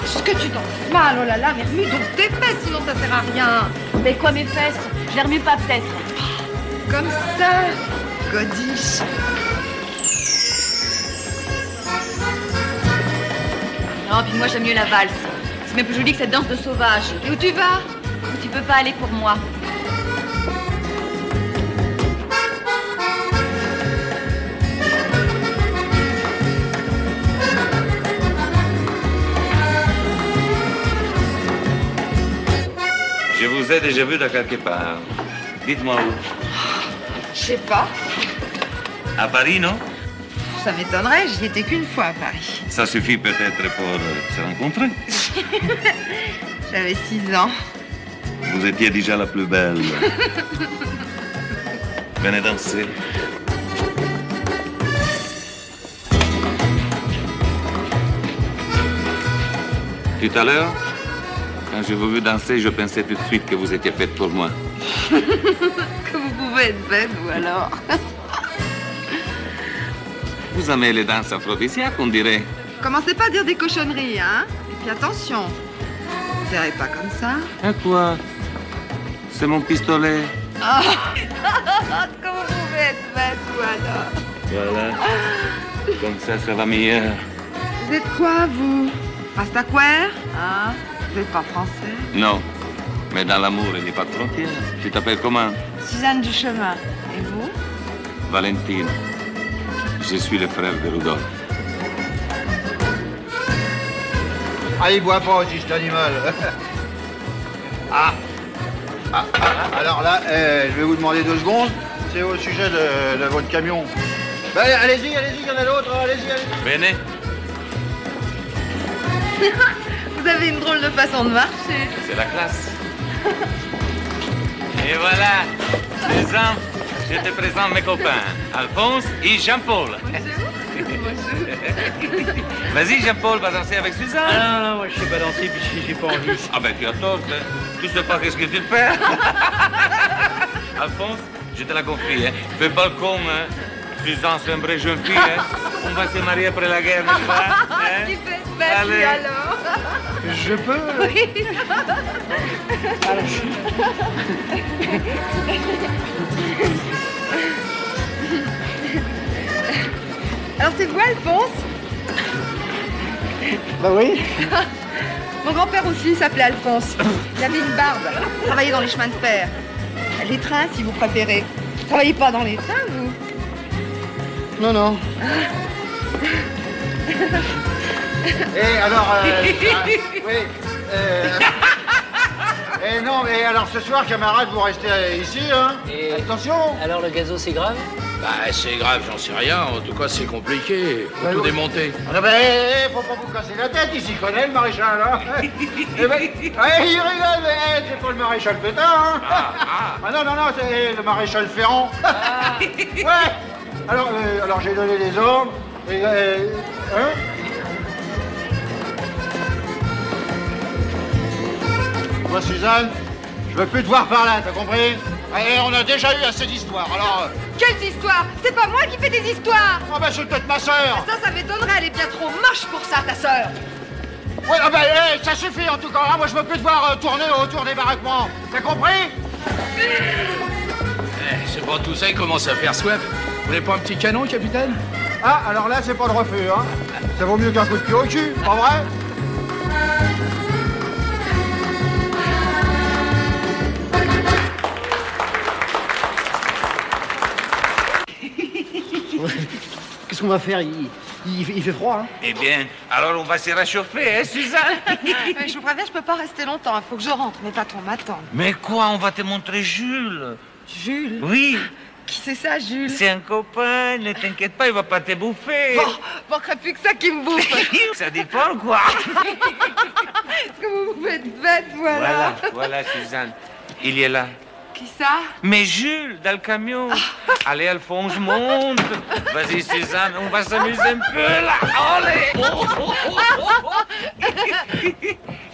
Ce que tu danses mal, oh là là, mais remue donc tes fesses, sinon ça sert à rien. Mais quoi, mes fesses? Je les remue pas, peut-être. Comme ça, godiche. Non, puis moi, j'aime mieux la valse. C'est même plus joli que cette danse de sauvage. Et où tu vas? Où tu peux pas aller pour moi. Je vous ai déjà vu de quelque part. Dites-moi où. Je sais pas. À Paris, non? Ça m'étonnerait, j'y étais qu'une fois à Paris. Ça suffit peut-être pour se rencontrer. J'avais 6 ans. Vous étiez déjà la plus belle. Venez danser. Tout à l'heure, quand je vous ai vu danser, je pensais tout de suite que vous étiez faite pour moi. Que vous pouvez être bête, vous alors. Vous aimez les danses aphrodisiaques, on dirait. Commencez pas à dire des cochonneries, hein. Et puis attention, vous verrez pas comme ça. À quoi? C'est mon pistolet. Oh. Que vous pouvez être bête, vous alors. Voilà. Comme ça va mieux. Vous êtes quoi, vous? Pastaquaire? Hein? Vous n'êtes pas français? Non, Mais dans l'amour, il n'y a pas de frontières. Tu t'appelles comment? Suzanne Duchemin. Et vous? Valentine. Je suis le frère de Rudolf. Ah, il boit pas aussi, cet animal. Alors là, je vais vous demander 2 secondes. C'est au sujet de votre camion. Ben, allez-y, il y en a d'autres. Allez-y. Venez. Vous avez une drôle de façon de marcher. C'est la classe. Et voilà, Suzanne, je te présente mes copains, Alphonse et Jean-Paul. Vas-y, Jean-Paul, va danser avec Suzanne. Ah non, moi je sais pas danser puis j'ai pas envie. Ah ben tu as tort, hein. Tu sais pas qu'est-ce que tu fais. Alphonse, je te la confie, hein. Fais pas le con, hein. Suzanne, c'est une vraie jeune fille, hein. On va se marier après la guerre, n'est-ce pas, hein? Qui fait ce bête, alors? Je peux? Oui. Alors c'est vous, Alphonse? Bah oui. Mon grand-père aussi s'appelait Alphonse. Il avait une barbe. Il travaillait dans les chemins de fer. Les trains, si vous préférez. Vous travaillez pas dans les trains, vous? Non, non. Et alors, oui. Et non, mais alors ce soir, camarades, vous restez ici, hein? Et attention. Alors le gazo, c'est grave? Bah, c'est grave, j'en sais rien. En tout cas, c'est compliqué. Faut tout démonter. Ah ben, faut pas vous casser la tête, il s'y connaît, le maréchal, hein? Eh ben, il rigole, mais c'est pas le maréchal Pétain, hein? Ah non, c'est le maréchal Ferrand. Ouais. Alors j'ai donné les ordres, et, hein? Moi, Suzanne, je veux plus te voir par là, t'as compris? Et on a déjà eu assez d'histoires, alors... Quelles histoires? C'est pas moi qui fais des histoires! Ah bah c'est peut-être ma sœur! Ça m'étonnerait, elle est bien trop moche pour ça, ta sœur! Ouais, ah bah, ça suffit en tout cas, hein. Moi je veux plus te voir tourner autour des baraquements, t'as compris? C'est bon, tout ça, il commence à faire soif. Vous voulez pas un petit canon, capitaine? Ah, alors là, c'est pas le refus, hein. Ça vaut mieux qu'un coup de pied au cul, pas vrai? Qu'est-ce qu'on va faire? Il fait froid, hein? Eh bien, alors on va se réchauffer, hein, Suzanne? Mais je vous préviens, je peux pas rester longtemps. Il faut que je rentre. Mes patrons m'attendent. Mais quoi, on va te montrer Jules. Jules? Oui. Qui c'est ça, Jules? C'est un copain, ne t'inquiète pas, il va pas te bouffer. Oh, manquerait plus que ça qui me bouffe. Ça dépend, quoi. Est-ce que vous vous faites bête, voilà? Voilà, Suzanne. Il est là. Qui ça? Mais Jules, dans le camion. Allez, Alphonse, monte. Vas-y, Suzanne, on va s'amuser un peu, là. Allez.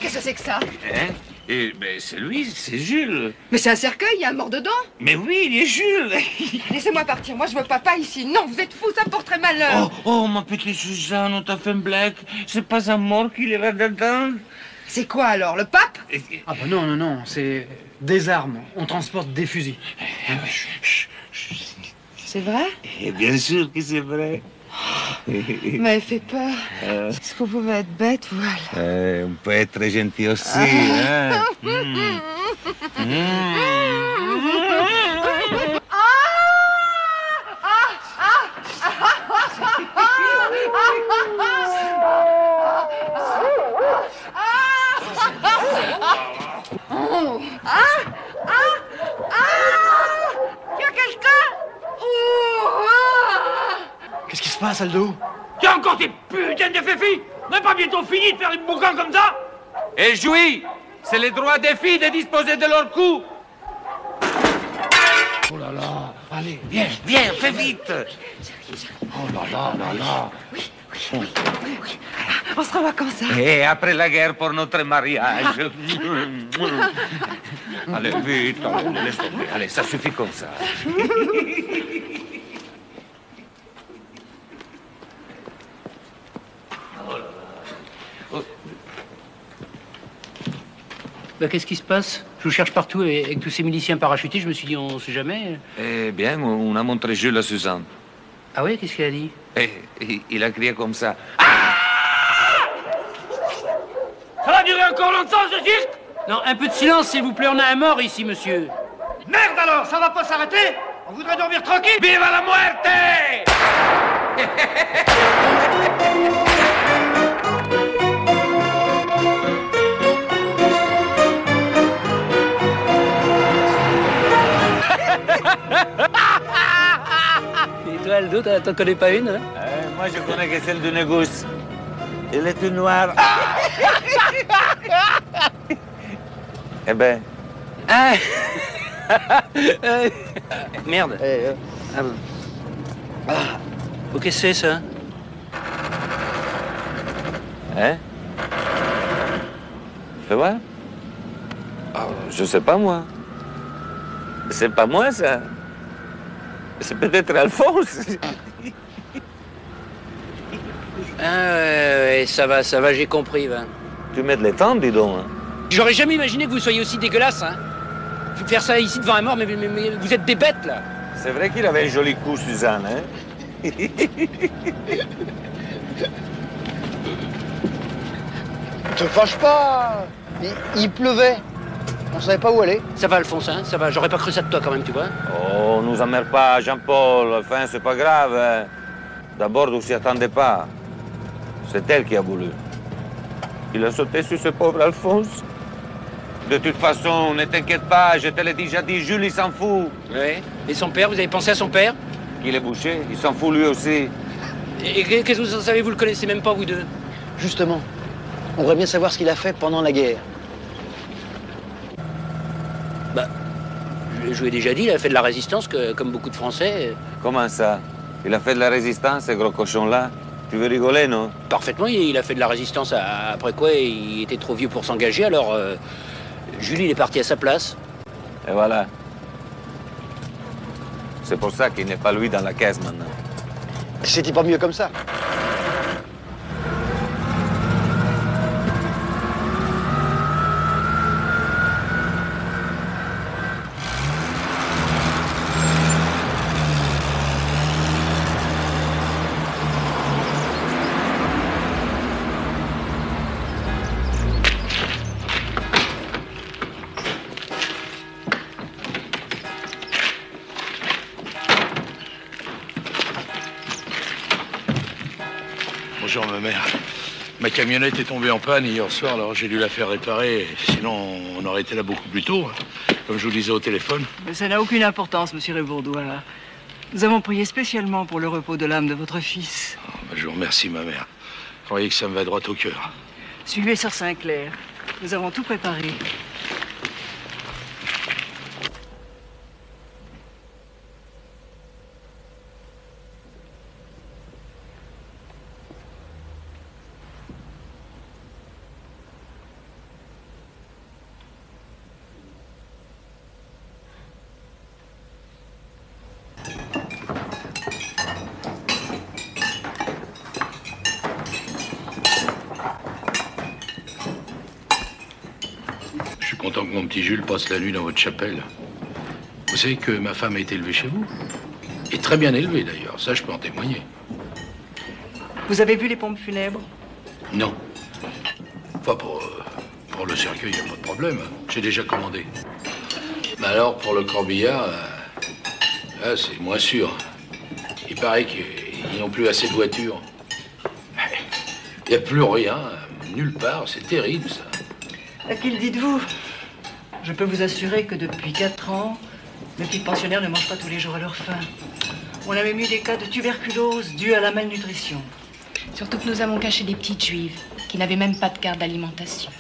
Qu'est-ce que c'est que ça? Hein? Et ben, c'est lui, c'est Jules. Mais c'est un cercueil, il y a un mort dedans. Mais oui, il est Jules. Laissez-moi partir, moi je veux papa ici. Non, vous êtes fous, ça porterait malheur. Oh, ma petite Suzanne, on t'a fait une blague. C'est pas un mort qu'il est là-dedans. C'est quoi alors, le pape? Ah bah non, c'est des armes. On transporte des fusils. C'est vrai? Et bien sûr que c'est vrai. Vous m'avez fait peur. Est-ce que vous pouvez être bête, voilà? On peut être gentil aussi, hein? Il y a quelqu'un? Qu'est-ce qui se passe, Aldo? Tu as encore tes putains de féfis? On n'est pas bientôt fini de faire des boucans comme ça? Et jouis, c'est le droit des filles de disposer de leur cou. Oh là là. Allez, viens, fais vite. Oh là là. On se revoit quand ça? Et après la guerre pour notre mariage. Allez, vite, allez, laisse tomber. Allez, ça suffit comme ça. Bah, qu'est-ce qui se passe? Je vous cherche partout avec tous ces miliciens parachutés. Je me suis dit, on sait jamais. Eh bien, on a montré Jules à Suzanne. Ah oui, qu'est-ce qu'il a dit? Il a crié comme ça. Ça va durer encore longtemps, ce cirque? Non, un peu de silence, s'il vous plaît, on a un mort ici, monsieur. Merde alors, ça va pas s'arrêter? On voudrait dormir tranquille? Viva la muerte! Et toi, Aldo, t'en connais pas une, hein? Moi, je connais que celle du négoce. Elle est toute noire. Eh ben... Ah. Merde. Ah bon. Oh, qu'est-ce que c'est, ça? Hein? Fais voir. Je sais pas, moi. C'est pas moi, ça. C'est peut-être Alphonse. Ouais, ça va, j'ai compris, va. Tu mets de l'étang, dis donc. Hein. J'aurais jamais imaginé que vous soyez aussi dégueulasse, hein. Faire ça ici devant un mort, mais vous êtes des bêtes, là. C'est vrai qu'il avait un joli coup, Suzanne, hein? Te fâche pas. Il pleuvait. On savait pas où aller. Ça va, Alphonse, hein, ça va. J'aurais pas cru ça de toi, quand même, tu vois. Oh, nous emmerde pas, Jean-Paul. Enfin, c'est pas grave. Hein. D'abord, vous s'y attendez pas. C'est elle qui a voulu. Il a sauté sur ce pauvre Alphonse. De toute façon, ne t'inquiète pas, je te l'ai déjà dit, Jules, il s'en fout. Oui. Et son père, vous avez pensé à son père? Il est bouché, il s'en fout lui aussi. Et qu'est-ce que vous en savez? Vous le connaissez même pas, vous deux? Justement, on voudrait bien savoir ce qu'il a fait pendant la guerre. Bah, je vous ai déjà dit, il a fait de la résistance, comme beaucoup de Français. Comment ça? Il a fait de la résistance, ce gros cochon-là? Tu veux rigoler, non? Parfaitement, il a fait de la résistance, après quoi il était trop vieux pour s'engager, alors Julie, il est parti à sa place. Et voilà. C'est pour ça qu'il n'est pas lui dans la caisse maintenant. C'était pas mieux comme ça. Bonjour, ma mère. Ma camionnette est tombée en panne hier soir, alors j'ai dû la faire réparer. Sinon, on aurait été là beaucoup plus tôt, hein, comme je vous disais au téléphone. Mais ça n'a aucune importance, monsieur Rébourdoir. Nous avons prié spécialement pour le repos de l'âme de votre fils. Oh, bah, je vous remercie, ma mère. Vous croyez que ça me va droit au cœur. Suivez Sœur Saint-Clair. Nous avons tout préparé. Je suis content que mon petit Jules passe la nuit dans votre chapelle. Vous savez que ma femme a été élevée chez vous? Et très bien élevée, d'ailleurs. Ça, je peux en témoigner. Vous avez vu les pompes funèbres? Non. Enfin, pour le cercueil, il n'y a pas de problème. J'ai déjà commandé. Mais alors, pour le corbillard, là, c'est moins sûr. Il paraît qu'ils n'ont plus assez de voitures. Il n'y a plus rien, nulle part. C'est terrible, ça. À qui le dites-vous? Je peux vous assurer que depuis 4 ans, mes petits pensionnaires ne mangent pas tous les jours à leur faim. On a même eu des cas de tuberculose dus à la malnutrition. Surtout que nous avons caché des petites juives qui n'avaient même pas de carte d'alimentation.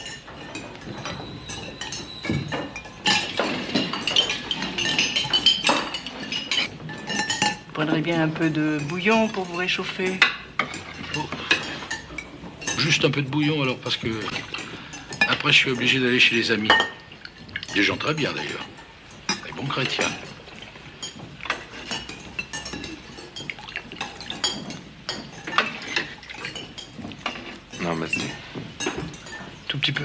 Vous prendrez bien un peu de bouillon pour vous réchauffer. Juste un peu de bouillon, alors, parce que... Après, je suis obligé d'aller chez les amis. Des gens très bien, d'ailleurs. Des bons chrétiens. Non, merci. Tout petit peu.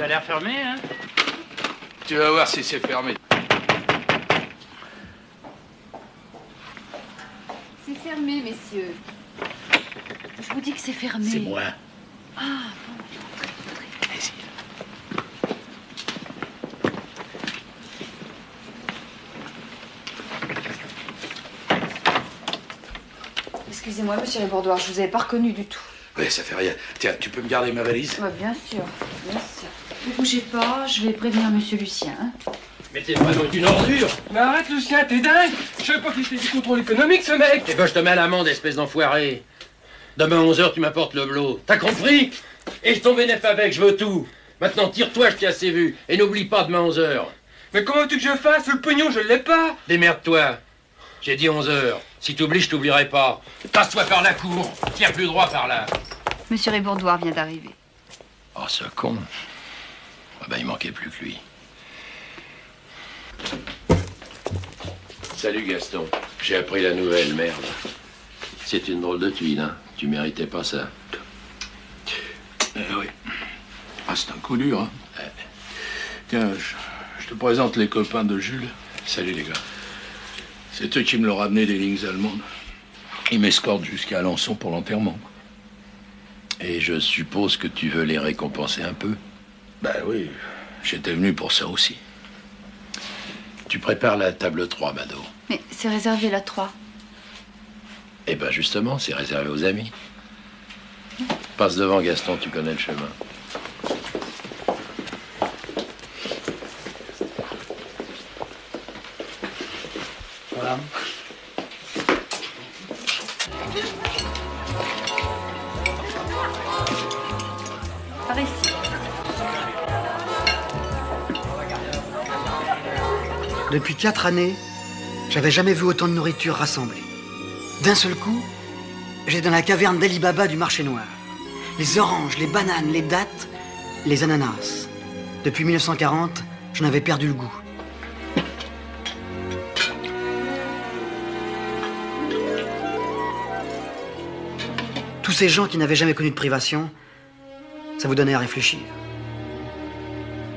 a l'air fermé, hein? Tu vas voir si c'est fermé. C'est fermé, messieurs. Je vous dis que c'est fermé. C'est moi. Ah, bon. Allez-y. Excusez-moi, monsieur les Bourdois, je vous avais pas reconnu du tout. Ouais, ça fait rien. Tiens, tu peux me garder ma valise? Bah, bien sûr, bien sûr. Ne bougez pas, je vais prévenir monsieur Lucien. Hein. Mais t'es vraiment une ordure. Mais arrête, Lucien, t'es dingue. Je savais pas qu'il était du contrôle économique, ce mec. Eh ben, je te mets à l'amende, espèce d'enfoiré. Demain à 11h, tu m'apportes le blot. T'as compris? Et je tombe bénéf avec, je veux tout. Maintenant, tire-toi, je t'ai assez vu. Et n'oublie pas, demain 11h. Mais comment veux-tu que je fasse? Le pognon, je l'ai pas. Démerde-toi. J'ai dit 11h. Si t'oublies, je t'oublierai pas. Passe-toi par la cour. Tire plus droit par là. Monsieur Rébourdoir vient d'arriver. Oh, ce con. Ah ben, il manquait plus que lui. Salut, Gaston. J'ai appris la nouvelle, merde. C'est une drôle de tuile, hein. Tu méritais pas ça. Oui. Ah, c'est un coup dur, hein. Tiens, je te présente les copains de Jules. Salut, les gars. C'est eux qui me l'ont ramené des lignes allemandes. Ils m'escortent jusqu'à Alençon pour l'enterrement. Et je suppose que tu veux les récompenser un peu? Ben oui, j'étais venu pour ça aussi. Tu prépares la table 3, Mado. Mais c'est réservé la 3. Eh ben justement, c'est réservé aux amis. Passe devant, Gaston, tu connais le chemin. Voilà. Par ici. Depuis 4 années, j'avais jamais vu autant de nourriture rassemblée. D'un seul coup, j'étais dans la caverne d'Ali Baba du marché noir. Les oranges, les bananes, les dattes, les ananas. Depuis 1940, j'en avais perdu le goût. Tous ces gens qui n'avaient jamais connu de privation, ça vous donnait à réfléchir.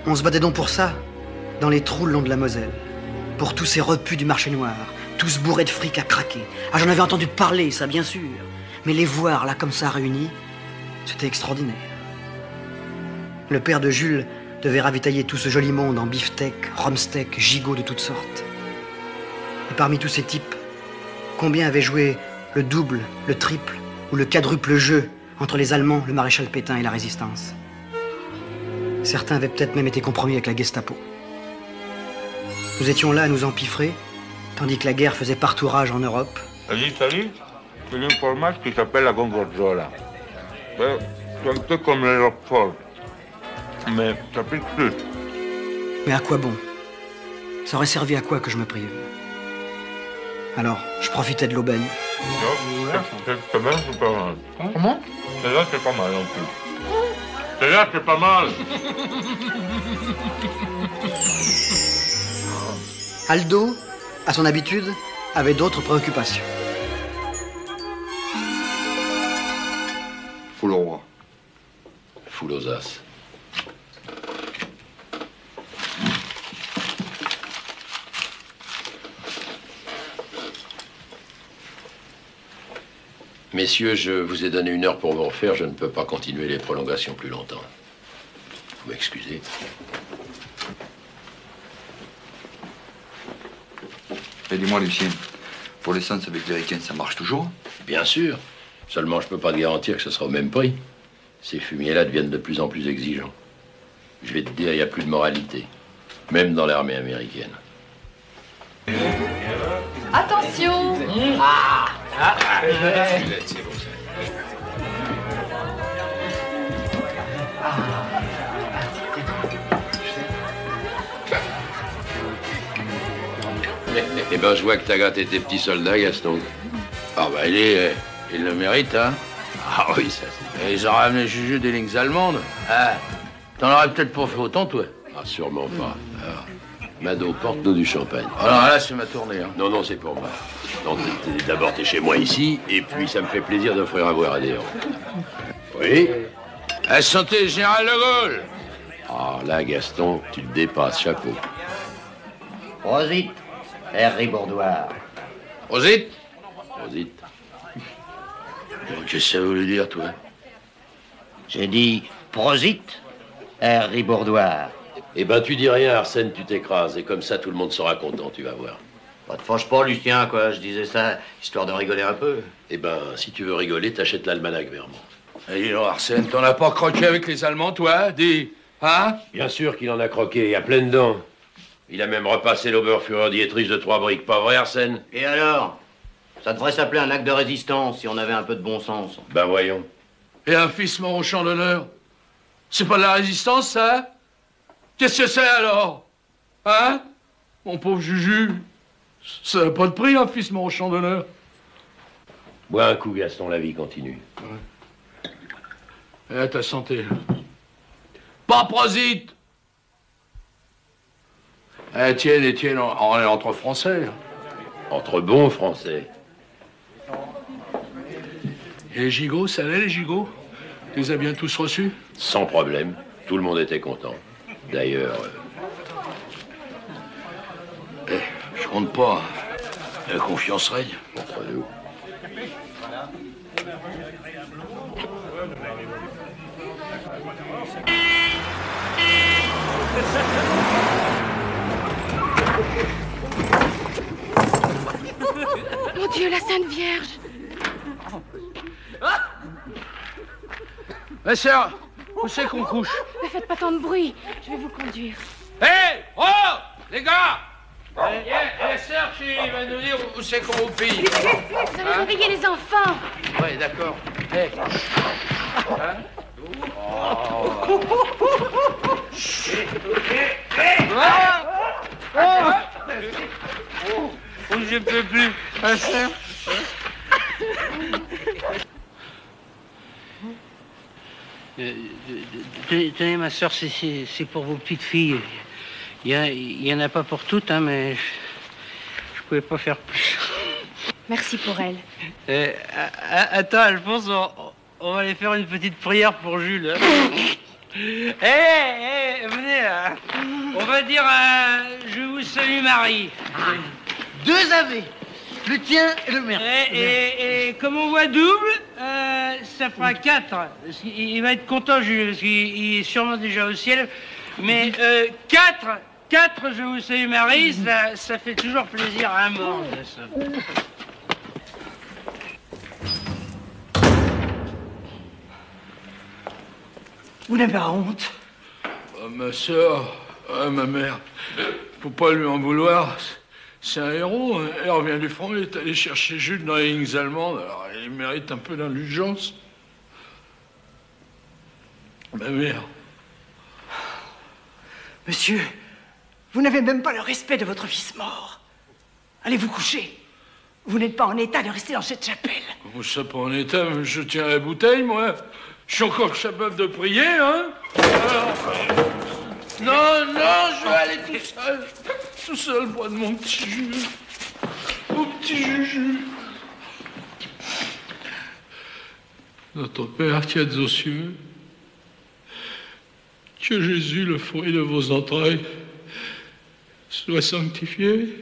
On se battait donc pour ça, dans les trous le long de la Moselle. Pour tous ces repus du marché noir, tous bourrés de fric à craquer. Ah, j'en avais entendu parler, ça, bien sûr. Mais les voir, là, comme ça, réunis, c'était extraordinaire. Le père de Jules devait ravitailler tout ce joli monde en beefsteak, rhumsteak, gigots de toutes sortes. Et parmi tous ces types, combien avaient joué le double, le triple ou le quadruple jeu entre les Allemands, le maréchal Pétain et la Résistance? Certains avaient peut-être même été compromis avec la Gestapo. Nous étions là à nous empiffrer, tandis que la guerre faisait partout rage en Europe. Salut, c'est une fromage qui s'appelle la gorgonzola. C'est un peu comme le Roquefort, mais ça pique plus. Mais à quoi bon? Ça aurait servi à quoi que je me prive? Alors, je profitais de l'aubaine. C'est bien, c'est pas mal. Comment? Celle-là, c'est pas mal non plus. Celle-là, c'est pas mal. Aldo, à son habitude, avait d'autres préoccupations. Foule au roi. Foule aux as. Messieurs, je vous ai donné 1 heure pour vous refaire. Je ne peux pas continuer les prolongations plus longtemps. Vous m'excusez. Et dis-moi, Lucien, pour l'essence avec les ricains, ça marche toujours? Bien sûr. Seulement, je ne peux pas te garantir que ce sera au même prix. Ces fumiers-là deviennent de plus en plus exigeants. Je vais te dire, il n'y a plus de moralité. Même dans l'armée américaine. Attention! C'est bon, ça. Eh ben, je vois que t'as gâté tes petits soldats, Gaston. Ah bah, il le mérite, hein. Ah oui, ça c'est... Et ils ont ramené Juju des lignes allemandes. Ah, t'en aurais peut-être pas fait autant, toi. Ah, sûrement pas. Alors, Mado, porte-nous du champagne. Alors là, c'est ma tournée, hein. Non, c'est pour moi. Non, d'abord, t'es chez moi ici, et puis ça me fait plaisir d'offrir à boire à des gens. Oui. À santé, général de Gaulle. Ah, là, Gaston, tu te dépasses, chapeau. Prosit, Herri Bourdoir. Prosit. Prosit. Qu'est-ce que ça voulait dire, toi? J'ai dit prosit, Herri Bourdoir. Eh ben, tu dis rien, Arsène, tu t'écrases. Et comme ça, tout le monde sera content, tu vas voir. Pas te fâche pas, Lucien, quoi. Je disais ça histoire de rigoler un peu. Eh ben, si tu veux rigoler, t'achètes l'almanach, Vermont. Et dis donc, Arsène, t'en as pas croqué avec les Allemands, toi? Dis, hein? Bien sûr qu'il en a croqué, il y a plein de dents. Il a même repassé l'Oberführer Dietrich de 3 briques, pas vrai, Arsène? Et alors? Ça devrait s'appeler un acte de résistance si on avait un peu de bon sens. Ben voyons. Et un fils mort au champ d'honneur? C'est pas de la résistance, ça? Qu'est-ce que c'est, alors? Hein? Mon pauvre Juju, ça n'a pas de prix, un fils mort au champ d'honneur. Bois un coup, Gaston, la vie continue. Ouais. Et à ta santé. Pas prosite! Étienne, on est entre Français. Entre bons Français. Et les gigots, ça allait, les gigots? Tu les as bien tous reçus? Sans problème. Tout le monde était content. D'ailleurs... je compte pas. La confiance règne. Entre nous. Mon Dieu, la Sainte Vierge! Ma sœur, où c'est qu'on couche? Ne faites pas tant de bruit, je vais vous conduire. Hé! Oh! Les gars! La sœur, il va nous dire où c'est qu'on vous pille. Vous allez réveiller les enfants! Ouais, d'accord. Hé! Hein? Je peux plus. Tenez, ma soeur, c'est pour vos petites filles. Il y en a pas pour toutes, hein, mais je pouvais pas faire plus. Merci pour elle. Attends, Alphonse, on va aller faire une petite prière pour Jules. Venez là. On va dire Je vous salue Marie. 2 AV, le tien et le mien. Et comme on voit double, ça fera 4. Il va être content, Jules, parce qu'il est sûrement déjà au ciel. Mais 4, Je vous salue Marie, ça fait toujours plaisir à un mort. Ça. Vous n'avez pas honte? Ma sœur, ma mère, faut pas lui en vouloir. C'est un héros. Elle revient du front, il est allé chercher Jules dans les lignes allemandes. Alors, il mérite un peu d'indulgence. Ma mère. Monsieur, vous n'avez même pas le respect de votre fils mort. Allez vous coucher. Vous n'êtes pas en état de rester dans cette chapelle. Comment ça, pas en état? Je tiens la bouteille, moi. Je suis encore capable de prier, hein? Non, je vais aller tout seul. Tout seul, près de mon petit Juju. Mon petit Juju. Notre Père qui êtes aux cieux, que Jésus, le fruit de vos entrailles, soit sanctifié.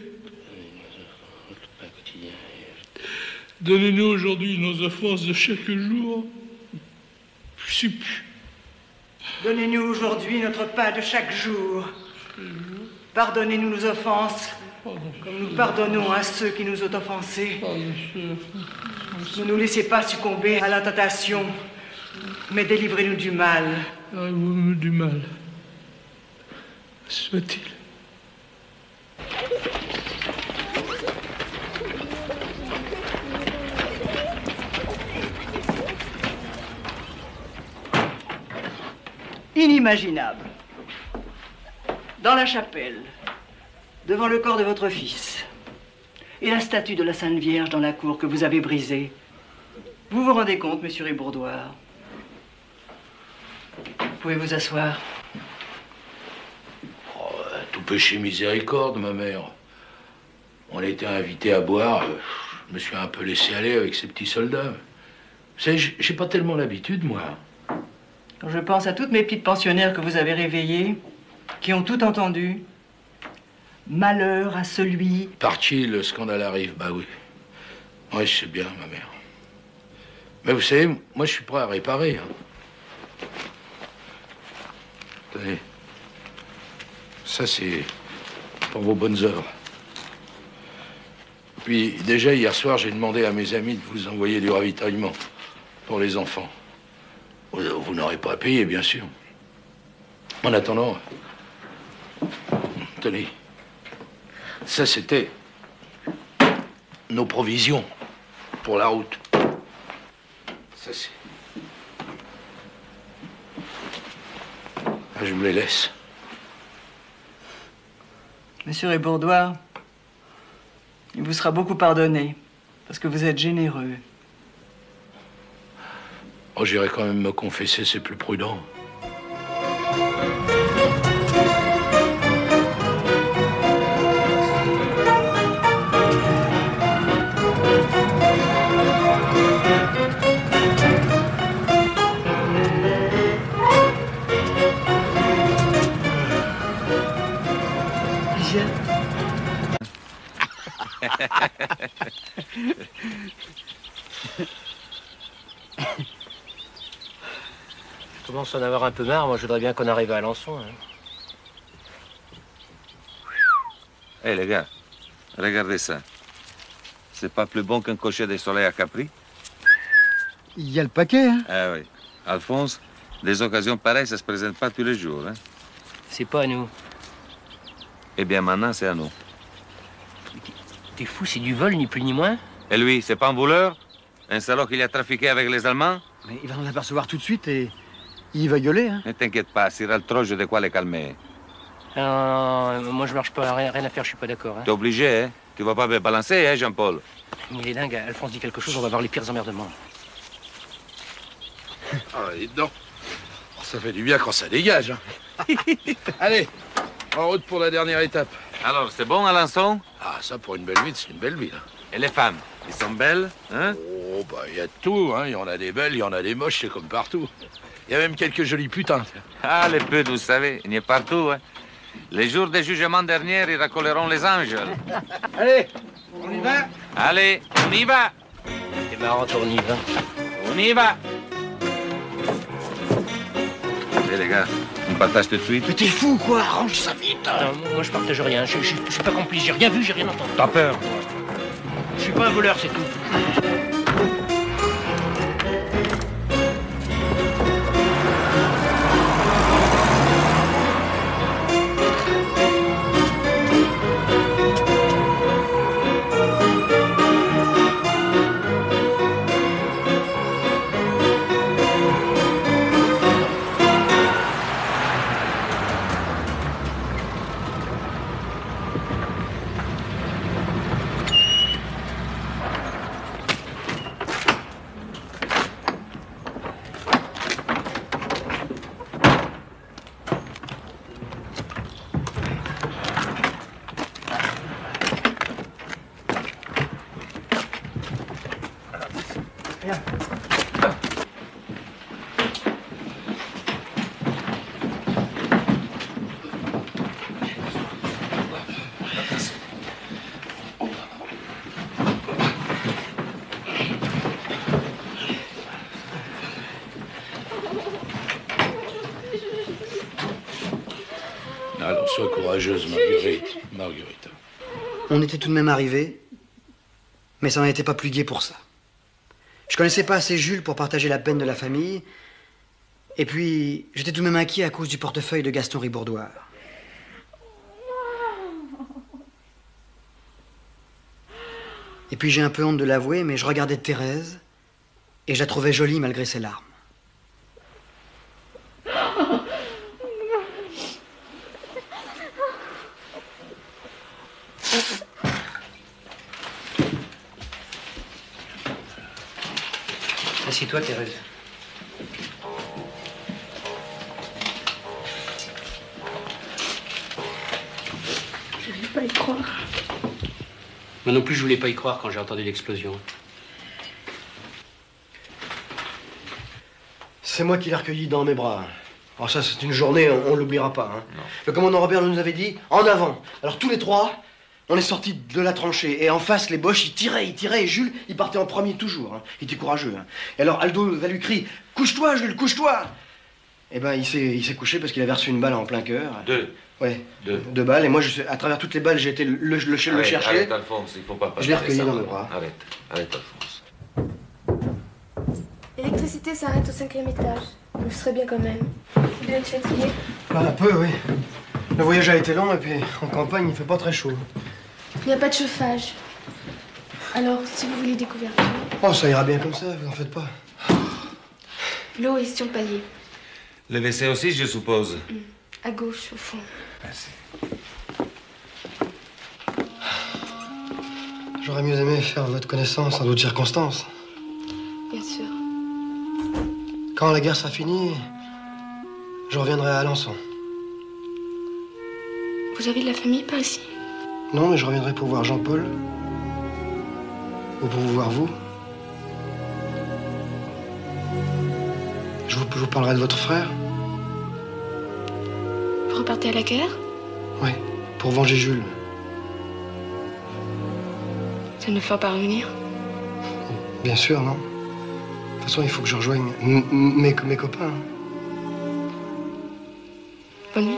Donnez-nous aujourd'hui nos offenses de chaque jour. Je suis plus. Donnez-nous aujourd'hui notre pain de chaque jour. Pardonnez-nous nos offenses, comme nous pardonnons à ceux qui nous ont offensés. Ne nous laissez pas succomber à la tentation, mais délivrez-nous du mal. Délivrez-nous du mal. Soit-il. Inimaginable. Dans la chapelle, devant le corps de votre fils, et la statue de la Sainte Vierge dans la cour que vous avez brisée, vous vous rendez compte, monsieur Ribourdoir? Vous pouvez vous asseoir. Oh, tout péché miséricorde, ma mère. On était invités à boire. Je me suis un peu laissé aller avec ces petits soldats. Vous savez, j'ai pas tellement l'habitude, moi. Quand je pense à toutes mes petites pensionnaires que vous avez réveillées, qui ont tout entendu, malheur à celui... Par qui le scandale arrive? Bah oui. Oui, je sais bien, ma mère. Mais vous savez, moi, je suis prêt à réparer. Hein. Tenez. Ça, c'est pour vos bonnes œuvres. Puis, déjà, hier soir, j'ai demandé à mes amis de vous envoyer du ravitaillement pour les enfants. Vous n'aurez pas à payer, bien sûr. En attendant, tenez. Ça, c'était nos provisions pour la route. Ça, c'est... Ah, je vous les laisse. Monsieur Ribourdoir, il vous sera beaucoup pardonné, parce que vous êtes généreux. Oh, j'irai quand même me confesser, c'est plus prudent. Je commence à en avoir un peu marre. Moi, je voudrais bien qu'on arrive à Alençon. Hein. Hé, les gars, regardez ça. C'est pas plus bon qu'un cocher de soleil à Capri? Il y a le paquet, hein? Ah oui. Alphonse, des occasions pareilles, ça se présente pas tous les jours, hein? C'est pas à nous. Eh bien, maintenant, c'est à nous. T'es fou, c'est du vol, ni plus ni moins. Et lui, c'est pas un voleur? Un salaud qui a trafiqué avec les Allemands? Mais il va en apercevoir tout de suite et il va gueuler, hein? Ne t'inquiète pas, s'il râle trop, j'ai de quoi les calmer. Non, moi je marche pas, rien à faire, je suis pas d'accord. Hein. T'es obligé, hein? Tu vas pas me balancer, hein, Jean-Paul? Il est dingue, Alphonse dit quelque chose, on va avoir les pires emmerdements. Ah, dis donc. Oh, ça fait du bien quand ça dégage, hein. Allez, en route pour la dernière étape. Alors, c'est bon, Alençon? Ah, ça, pour une belle ville, c'est une belle ville. Et les femmes? Ils sont belles, hein? Oh, bah, il y a de tout, hein. Il y en a des belles, il y en a des moches, c'est comme partout. Il y a même quelques jolies putains. Ah, les putes, vous savez, il y a partout, hein. Les jours des jugements derniers, ils racoleront les anges. Allez, on y va? Allez, on y va! C'est marrant, on y va. On y va! Eh, les gars, on partage tout de suite? Mais t'es fou, quoi? Arrange ça vite! Non, moi je partage rien, je suis pas complice, j'ai rien vu, j'ai rien entendu. T'as peur? Je suis pas un voleur, c'est tout. Alors, sois courageuse, Marguerite. Marguerite. On était tout de même arrivés, mais ça n'en était pas plus gai pour ça. Je connaissais pas assez Jules pour partager la peine de la famille, et puis j'étais tout de même inquiet à cause du portefeuille de Gaston Ribourdoir. Et puis j'ai un peu honte de l'avouer, mais je regardais Thérèse, et je la trouvais jolie malgré ses larmes. Assieds-toi, Thérèse. Je ne vais pas y croire. Moi non plus, je voulais pas y croire quand j'ai entendu l'explosion. C'est moi qui l'ai recueilli dans mes bras. Alors ça, c'est une journée, on l'oubliera pas. Hein. Le commandant Robert nous avait dit, en avant. Alors tous les trois, on est sortis de la tranchée. Et en face, les Boches, ils tiraient. Et Jules, il partait en premier toujours. Hein. Il était courageux. Hein. Et alors Aldo va lui crier, couche-toi, Jules, couche-toi. Eh ben, il s'est couché parce qu'il avait reçu une balle en plein cœur. 2. Ouais, 2 balles. Et moi, à travers toutes les balles, j'ai été le chercher. Arrête, Alphonse, il faut pas passer. Je l'ai recueilli dans mes bras. Arrête, Alphonse. L'électricité s'arrête au 5e étage. Vous serez bien quand même. Vous devez être fatigué. Un peu, oui. Le voyage a été long et puis en campagne, il fait pas très chaud. Il n'y a pas de chauffage. Alors, si vous voulez des couvertures... Oh, ça ira bien comme ça, vous en faites pas. L'eau est sur le palier. Le WC aussi, je suppose. À gauche, au fond. Merci. J'aurais mieux aimé faire votre connaissance en d'autres circonstances. Bien sûr. Quand la guerre sera finie, je reviendrai à Alençon. Vous avez de la famille par ici? Non, mais je reviendrai pour voir Jean-Paul. Ou pour vous voir vous. Je vous parlerai de votre frère. Vous repartez à la guerre? Oui, pour venger Jules. Ça ne me fera pas revenir? Bien sûr, non. De toute façon, il faut que je rejoigne mes copains. Bonne nuit.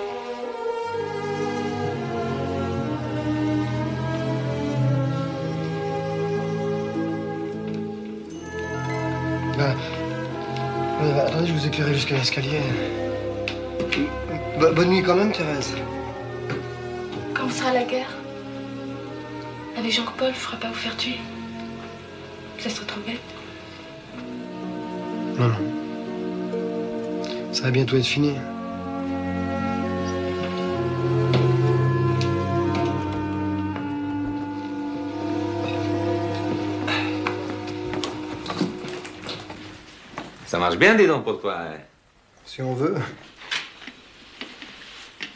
Attendez, je vous éclairerai jusqu'à l'escalier. Bonne nuit quand même, Thérèse. Quand vous serez à la guerre, avec Jean-Paul, il ne faudra pas vous faire tuer. Ça serait trop bête. Non. Ça va bientôt être fini. Ça marche bien, dis donc, pour toi. Hein? Si on veut.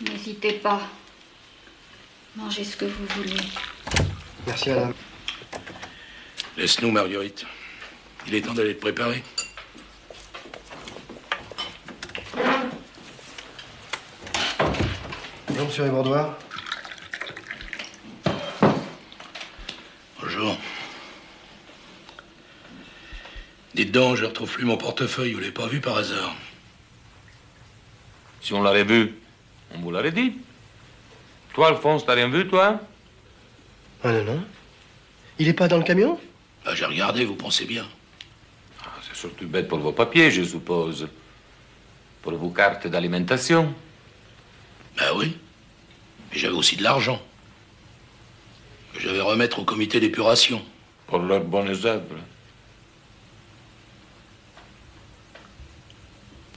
N'hésitez pas. Mangez ce que vous voulez. Merci, madame. Laisse-nous, Marguerite. Il est temps d'aller te préparer. Bonjour, monsieur Ribordoir. Bonjour. Dites donc, je retrouve plus mon portefeuille. Vous l'avez pas vu par hasard? Si on l'aurait vu, on vous l'aurait dit. Toi, Alphonse, t'as rien vu, toi? Ah non. Il est pas dans le camion? Bah, j'ai regardé, vous pensez bien. Ah, c'est surtout bête pour vos papiers, je suppose. Pour vos cartes d'alimentation. Bah oui. Mais j'avais aussi de l'argent. Que je vais remettre au comité d'épuration. Pour leurs bonnes œuvres.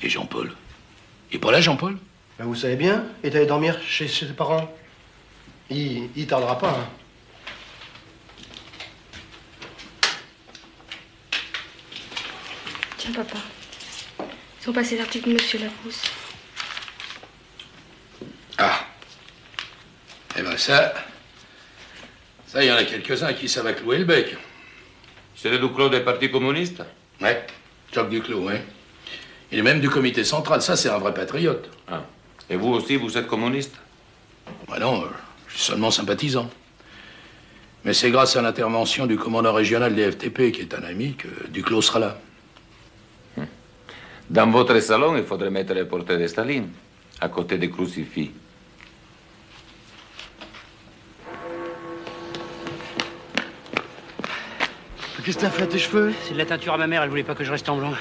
Et Jean-Paul? Il est pas là, Jean-Paul? Ben, vous savez bien, il est allé dormir chez ses parents. Il tardera pas, hein. Tiens, papa. Ils ont passé l'article de Monsieur Labrousse. Ah. Eh ben ça, il y en a quelques-uns à qui ça va clouer le bec. C'est le Duclos des partis communistes? Ouais, Jacques Duclos, ouais. Il est même du comité central, ça c'est un vrai patriote. Ah. Et vous aussi, vous êtes communiste? Bah non, je suis seulement sympathisant. Mais c'est grâce à l'intervention du commandant régional des FTP, qui est un ami, que Duclos sera là. Dans votre salon, il faudrait mettre le portrait de Staline, à côté des crucifix. Qu'est-ce que t'as fait à tes cheveux? C'est de la teinture à ma mère, elle voulait pas que je reste en blanc.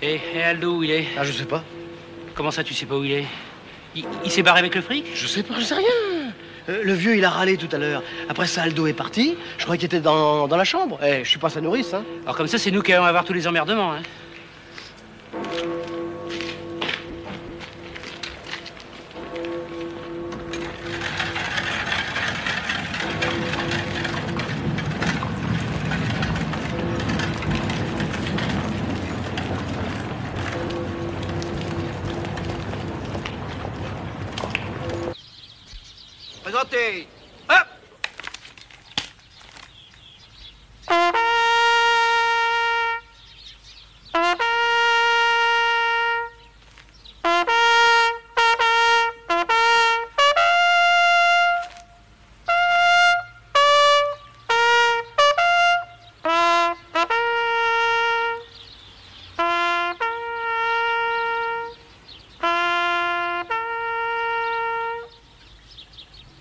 Et Aldo, où il est? Ah, je sais pas. Comment ça, tu sais pas où il est? Il s'est barré avec le fric? Je sais pas, je sais rien. Le vieux, il a râlé tout à l'heure. Après ça, Aldo est parti. Je croyais qu'il était dans la chambre. Eh, je suis pas sa nourrice, hein. Alors comme ça, c'est nous qui allons avoir tous les emmerdements, hein. Présentez. Hop.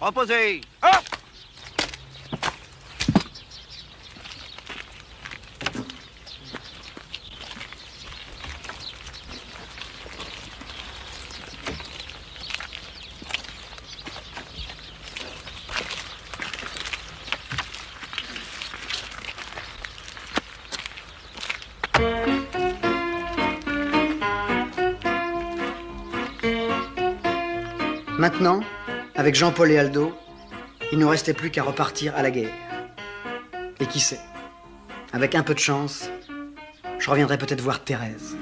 Reposez. Hop! Maintenant, avec Jean-Paul et Aldo, il ne nous restait plus qu'à repartir à la guerre. Et qui sait, avec un peu de chance, je reviendrai peut-être voir Thérèse.